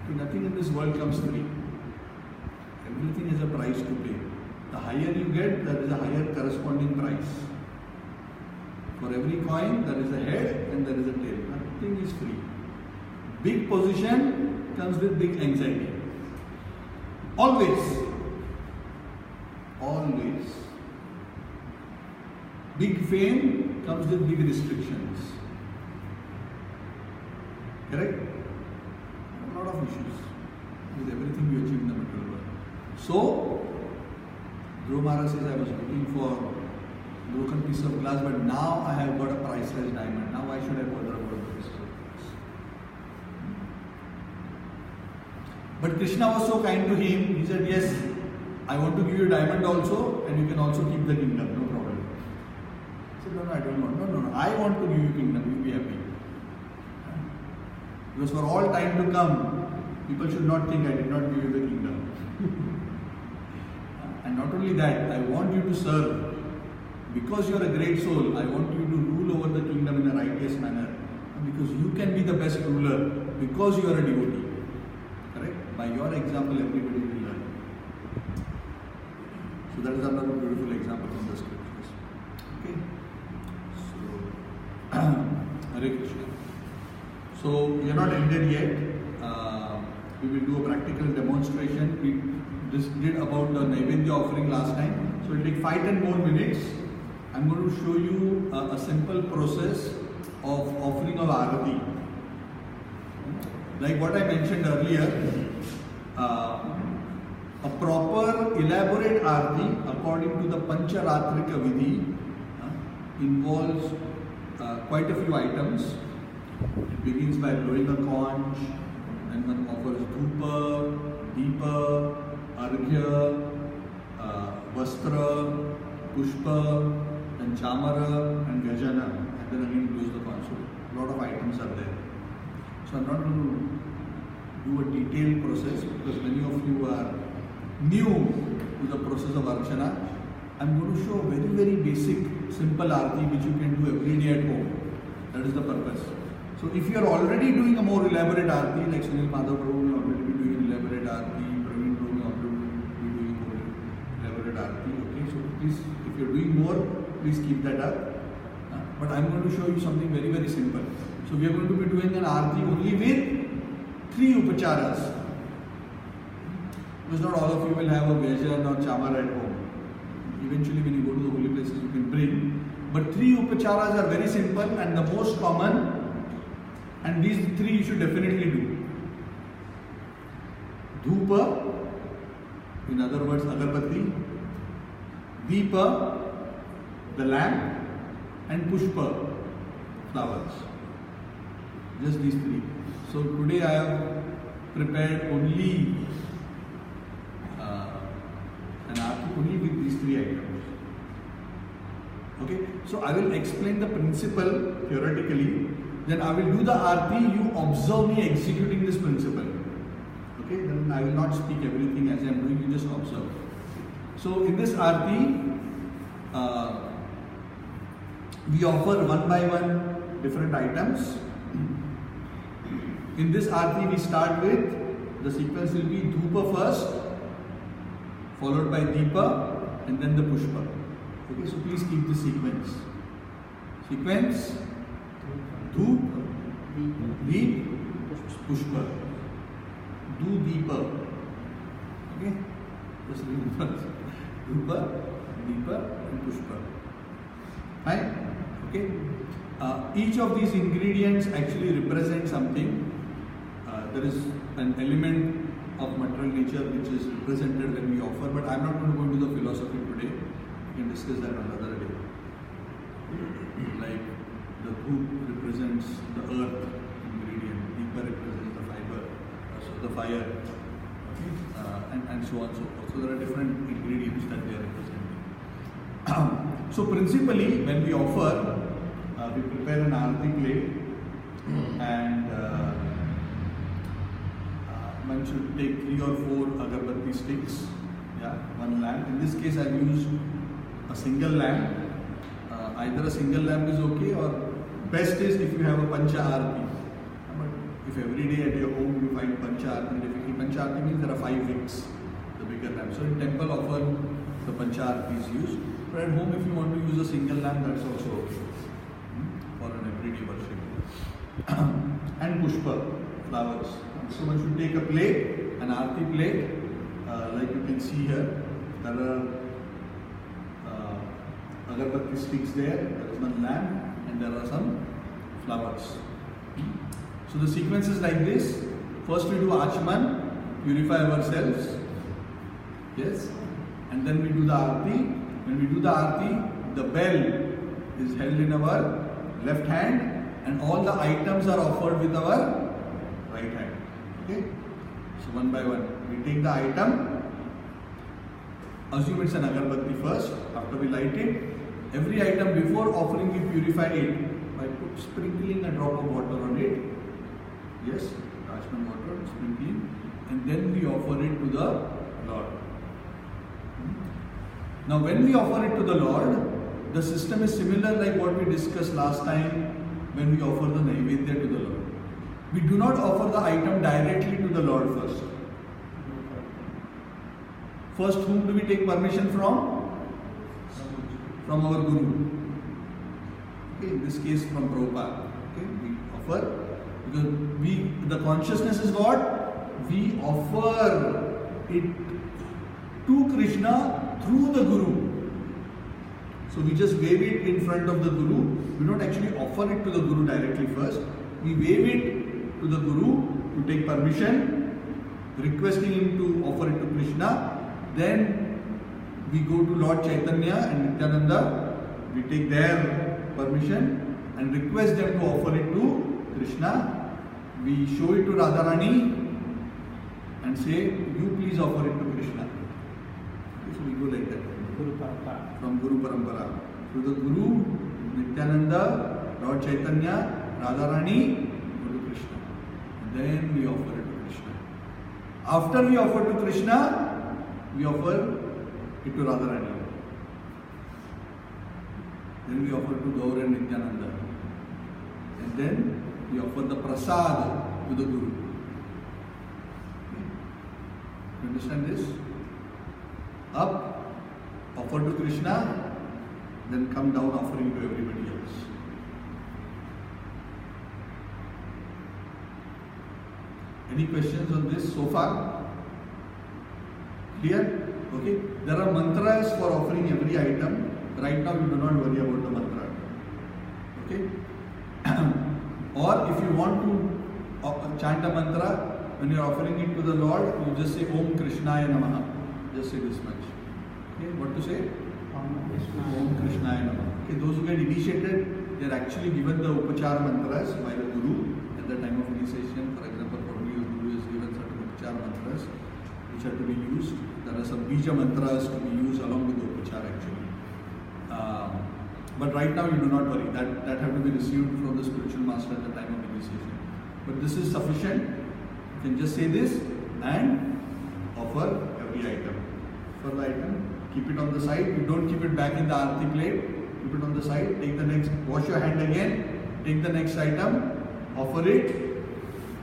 Nothing in this world comes free. Everything has a price to pay. The higher you get, there is a higher corresponding price. For every coin, there is a head and there is a tail. Nothing is free. Big position comes with big anxiety. Always. Always. Big fame comes with big restrictions. Correct? A lot of issues with everything you achieve in the material world. So, Dhruv Maharaj says, I was looking for a broken piece of glass, but now I have got a priceless diamond. Now why should I bother about the piece of glass? But Krishna was so kind to him, he said, yes, I want to give you a diamond also, and you can also keep the kingdom, no problem. He said, no, I don't want. No, I want to give you kingdom, you will be happy. Because for all time to come, people should not think I did not give you the kingdom. And not only that, I want you to serve. Because you are a great soul, I want you to rule over the kingdom in a righteous manner. Because you can be the best ruler, because you are a devotee. Correct? By your example, everybody will learn. So that is another beautiful example from the scriptures. Okay? So, Hare Krishna. So, we are not ended yet. We will do a practical demonstration. We just did about the Naivedya offering last time. So, it will take 5-10 more minutes. I am going to show you a simple process of offering of Arati. Like what I mentioned earlier, a proper elaborate Arati according to the Pancharatrika Vidhi involves quite a few items. It begins by blowing a conch, and one offers dhupa, deepa, arghya, vastra, pushpa, and chamara and gajana, and then again blows the conch. So a lot of items are there. So I'm not going to do a detailed process because many of you are new to the process of Archana. I'm going to show a very, very basic, simple Arati which you can do every day at home. That is the purpose. So if you are already doing a more elaborate Arati, like Sunil Madhav Prabhu will already be doing an elaborate Arati, Praveen Prabhu will already be doing more elaborate Arati. Okay, so please, if you are doing more, please keep that up. But I am going to show you something very, very simple. So we are going to be doing an Arati only with 3 upacharas. Because not all of you will have a Vajan or Chamara at home. Eventually when you go to the holy places you can bring. But 3 upacharas are very simple and the most common, and these 3 you should definitely do. Dhupa, in other words agarbatti, deepa, the lamp, and pushpa, flowers. Just these 3. So today I have prepared only an Arati only with these 3 items. Okay, so I will explain the principle theoretically, then I will do the Arati, you observe me executing this principle. Okay, then I will not speak everything as I am doing, you just observe. So in this Arati, we offer one by one different items. In this Arati we start with, the sequence will be Dhupa first, followed by Deepa, and then the Pushpa. Okay, so please keep the sequence. Sequence, Dhup, Deep, Pushpa. Do Deepa. Okay, just read it first. Dhupa, Deepa, and Pushpa. Fine? Okay. Each of these ingredients actually represent something. There is an element of material nature which is represented when we offer, but I am not going to go into the philosophy today. We can discuss that another day. Like the Dhup represents the earth ingredient, Deepa represents the fiber, so the fire, okay? And so on and so forth. So there are different ingredients that they are representing. So principally, when we offer, we prepare an Arati plate, and one should take 3 or 4 agarbatti sticks, yeah, 1 lamp. In this case, I have used a single lamp. Either a single lamp is okay, or best is if you have a Pancha Arati. But if every day at your home you find Pancha Arati, typically Pancha Arati means there are 5 wicks, the bigger lamp. So in temple often the Pancha Arati is used. But at home if you want to use a single lamp, that's also okay. for an everyday worship. And pushpa, flowers. So one should take a plate, an aarti plate, like you can see here. There are agarbatti sticks there is one lamp, and there are some flowers. So the sequence is like this. First we do Achman, purify ourselves. Yes. And then we do the Aarti. When we do the Aarti, the bell is held in our left hand and all the items are offered with our right hand. Okay. So one by one, we take the item. Assume it's an agarbatti first. After we light it, every item before offering we purify it by sprinkling a drop of water on it. Yes, Achman water, sprinkling, and then we offer it to the Lord. Now when we offer it to the Lord, the system is similar like what we discussed last time when we offer the Naivedya to the Lord. We do not offer the item directly to the Lord first. First, whom do we take permission from? From our Guru. Okay, in this case from Prabhupada. Okay, we offer because the consciousness is what? We offer it to Krishna through the Guru. So we just wave it in front of the Guru. We don't actually offer it to the Guru directly first. We wave it to the Guru to take permission, requesting him to offer it to Krishna. Then we go to Lord Chaitanya and Nityananda. We take their permission and request them to offer it to Krishna. We show it to Radharani and say, you please offer it to Krishna. So we go like that. From Guru Parampara. To the Guru, Nityananda, Lord Chaitanya, Radharani, go to Krishna. And then we offer it to Krishna. After we offer to Krishna, we offer it to Radharani. Then we offer to Gaur and Nityananda. And then we offer the prasad to the Guru. You understand this? Up, offer to Krishna, then come down offering to everybody else. Any questions on this so far? Clear? Okay. There are mantras for offering every item. Right now you do not worry about the mantra. Okay. Or if you want to chant a mantra, when you are offering it to the Lord, you just say Om Krishnaya Namaha. Just say this much. Okay. What to say? Om Krishnaya Namaha. Okay. Those who get initiated, they are actually given the upachar mantras by the Guru at the time of initiation. For example, probably your Guru is given certain upachar mantras which are to be used. There are some bija mantras to be used along with the upachar actually. But right now you do not worry. That have to be received from the spiritual master at the time of initiation. But this is sufficient. You can just say this and offer every item. For the item, keep it on the side. You don't keep it back in the aarti plate. Keep it on the side. Take the next. Wash your hand again. Take the next item. Offer it.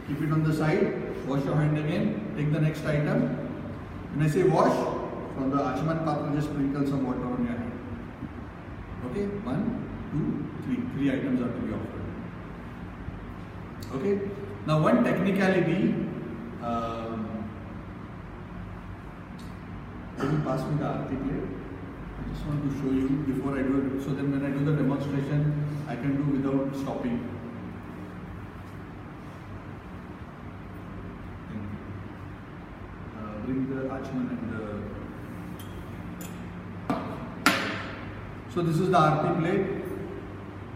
Keep it on the side. Wash your hand again. Take the next item. When I say wash, from the Achman Patra, just sprinkle some water on your hand. Okay, 1, 2, 3. 3 items are to be offered. Okay. Now one technicality. Can you pass me the aarti plate? I just want to show you before I do it. So then when I do the demonstration, I can do without stopping. Bring the Achman and the... So this is the aarti plate.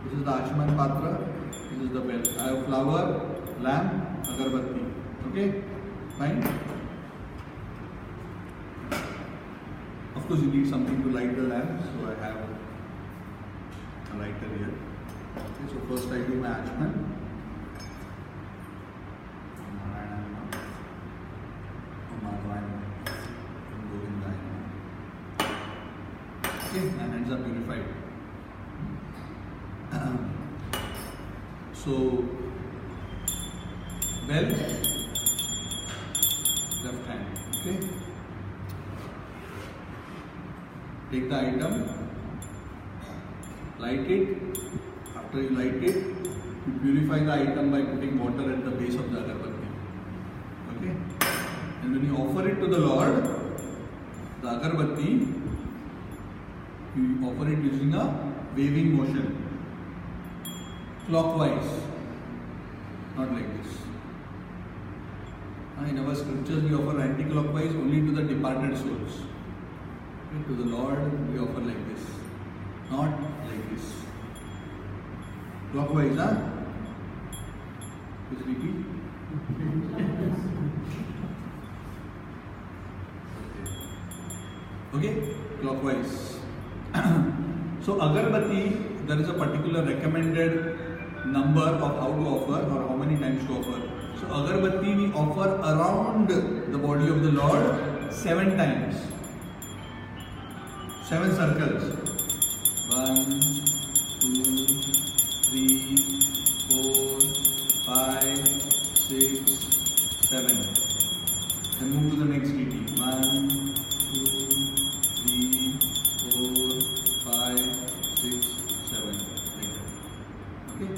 This is the Achman Patra. This is the bell. I have flower, lamp, agarbatti. Okay? Fine? Of course you need something to light the lamp. So I have a lighter here. Okay, so first I do my Achman. Okay, my hands are purified. So, bell, left hand. Okay. Take the item, light it. After After you light it, you purify the item by putting water at the base of the agarbatti. Okay? And when you offer it to the Lord, the agarbatti, you offer it using a waving motion. Clockwise. Not like this. In our scriptures, we offer anti-clockwise only to the departed souls. Okay? To the Lord, we offer like this. Not like this. Clockwise, huh? Please repeat. Okay? Clockwise. So, agarbatti, there is a particular recommended number of how to offer or how many times to offer. So, agarbatti we offer around the body of the Lord 7 times. 7 circles. 1, 2, 3, 4, 5, 6, 7. Then move to the next deity. 1, 2, 3, 4, 5, 6, 7. Like that. Okay?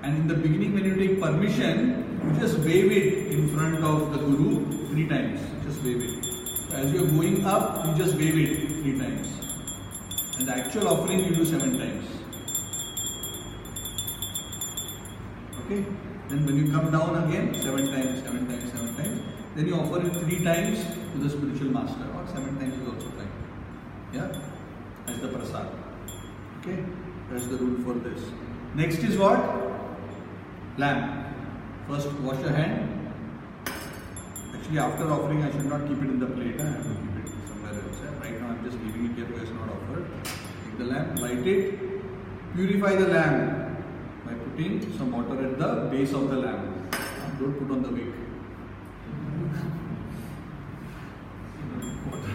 And in the beginning, when you take permission, you just wave it in front of the Guru 3 times. Just wave it. So as you are going up, you just wave it 3 times. And the actual offering you do 7 times. Okay? Then when you come down again, 7 times, 7 times, 7 times. Then you offer it 3 times to the spiritual master, or 7 times is also fine. Yeah? As the prasad. Okay? That's the rule for this. Next is what? Lamp. First wash your hand. Actually, after offering, I should not keep it in the plate. I have to keep it somewhere else. Right now, I am just leaving it here because it's not offered. Take the lamp, light it, purify the lamp by putting some water at the base of the lamp. Don't put on the wick. Water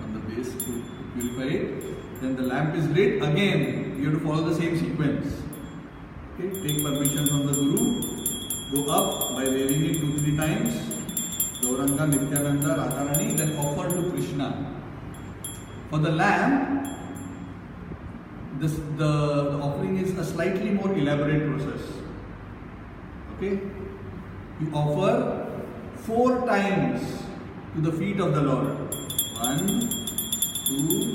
on the base to purify it. Then the lamp is lit. Again, you have to follow the same sequence. Okay, take permission from the Guru. Go up by waving it 2-3 times. Gauranga, Nityananda, Radharani, then offer to Krishna. For the lamp, the offering is a slightly more elaborate process. Okay? You offer 4 times to the feet of the Lord. 1, 2,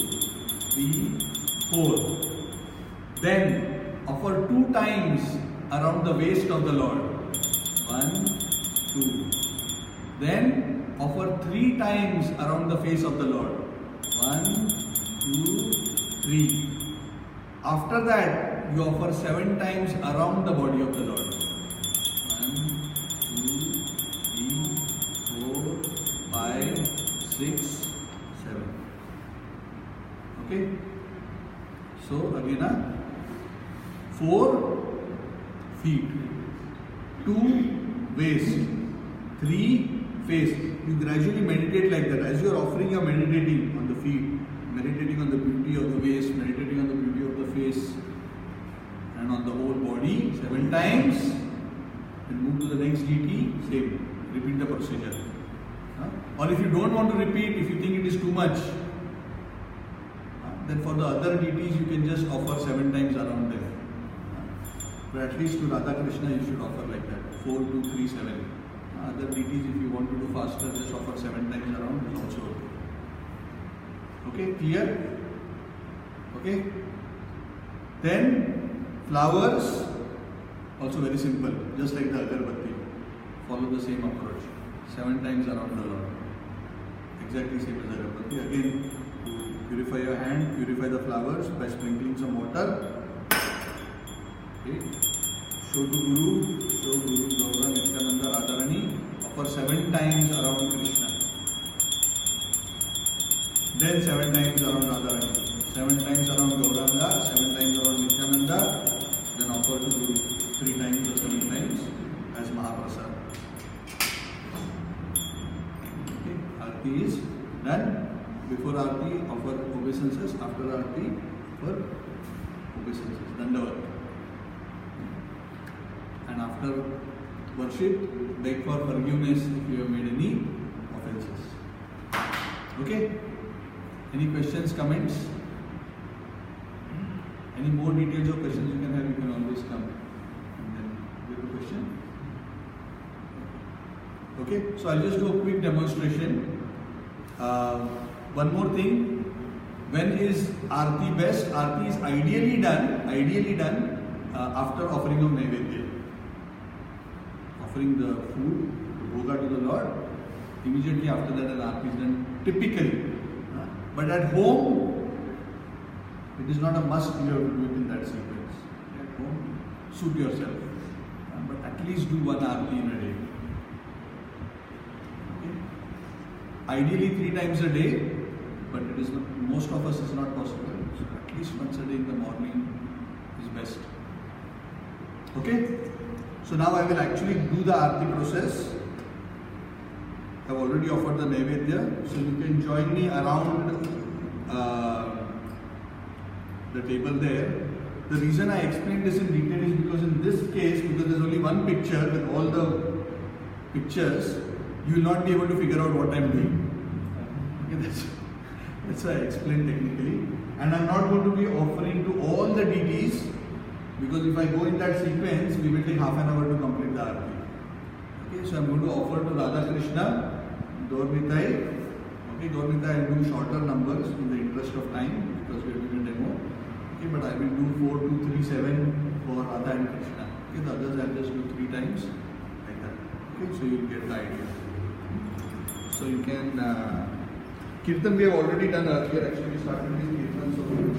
3, 4. Then offer 2 times around the waist of the Lord. 1, 2. Then offer 3 times around the face of the Lord. 1, 2, 3. After that, you offer 7 times around the body of the Lord. 1, 2, 3, 4, 5, 6, 7. Okay? So again, 4 feet, 2 waist, 3 face. You gradually meditate like that. As you are offering, you are meditating on the feet, meditating on the beauty of the waist, meditating on the beauty of the face, and on the whole body 7 times. Then move to the next deity, same. Repeat the procedure. Or if you don't want to repeat, if you think it is too much, then for the other deities you can just offer 7 times around them. But at least to Radha Krishna you should offer like that. 4, 2, 3, 7. Other deities, if you want to do faster, just offer 7 times around, is also okay. Okay, clear? Okay. Then flowers, also very simple, just like the agarbatti. Follow the same approach. 7 times around the Lord. Exactly same as agarbatti. Again, purify your hand, purify the flowers by sprinkling some water. Okay. Show to Guru, show Guru, Gaura, Nityananda, Radharani. Offer 7 times around Krishna. Then 7 times around Radharani. 7 times around Gauranga, 7 times around Nityananda. Then offer to Guru 3 times or 7 times as Mahaprasad. Okay. Aarti is done. Before Aarti, offer obeisances. After Aarti, offer obeisances. Dandavat. And after worship, beg for forgiveness if you have made any offenses. Okay? Any questions, comments? Any more details or questions you can have, you can always come. And then, you have a question? Okay, so I'll just do a quick demonstration. One more thing. When is Aarti best? Aarti is ideally done after offering of Naivedya. Offering the food, bhoga to the Lord. Immediately after that, an Aarti is done typically. But at home, it is not a must you have to do it in that sequence. At home, suit yourself. But at least do one Aarti in a day. Okay? Ideally 3 times a day, but it is not, most of us is not possible. So at least once a day in the morning is best. Okay? So now I will actually do the Aarti process. I have already offered the Naivedya, so you can join me around the table there. The reason I explained this in detail is because in this case, because there is only one picture with all the pictures, you will not be able to figure out what I am doing. Okay, that's why I explained technically. And I am not going to be offering to all the deities, because if I go in that sequence, we will take half an hour to complete the Aarti. Okay, so I am going to offer to Radha Krishna, Gaurnitai. Okay, Gaurnitai I will do shorter numbers in the interest of time, because we are doing a demo. Okay, but I will do 4, 2, 3, 7 for Radha and Krishna. Okay, the others I will just do 3 times like that. Okay, so you will get the idea. So you can Kirtan we have already done earlier. Actually, we started this Kirtan, so we will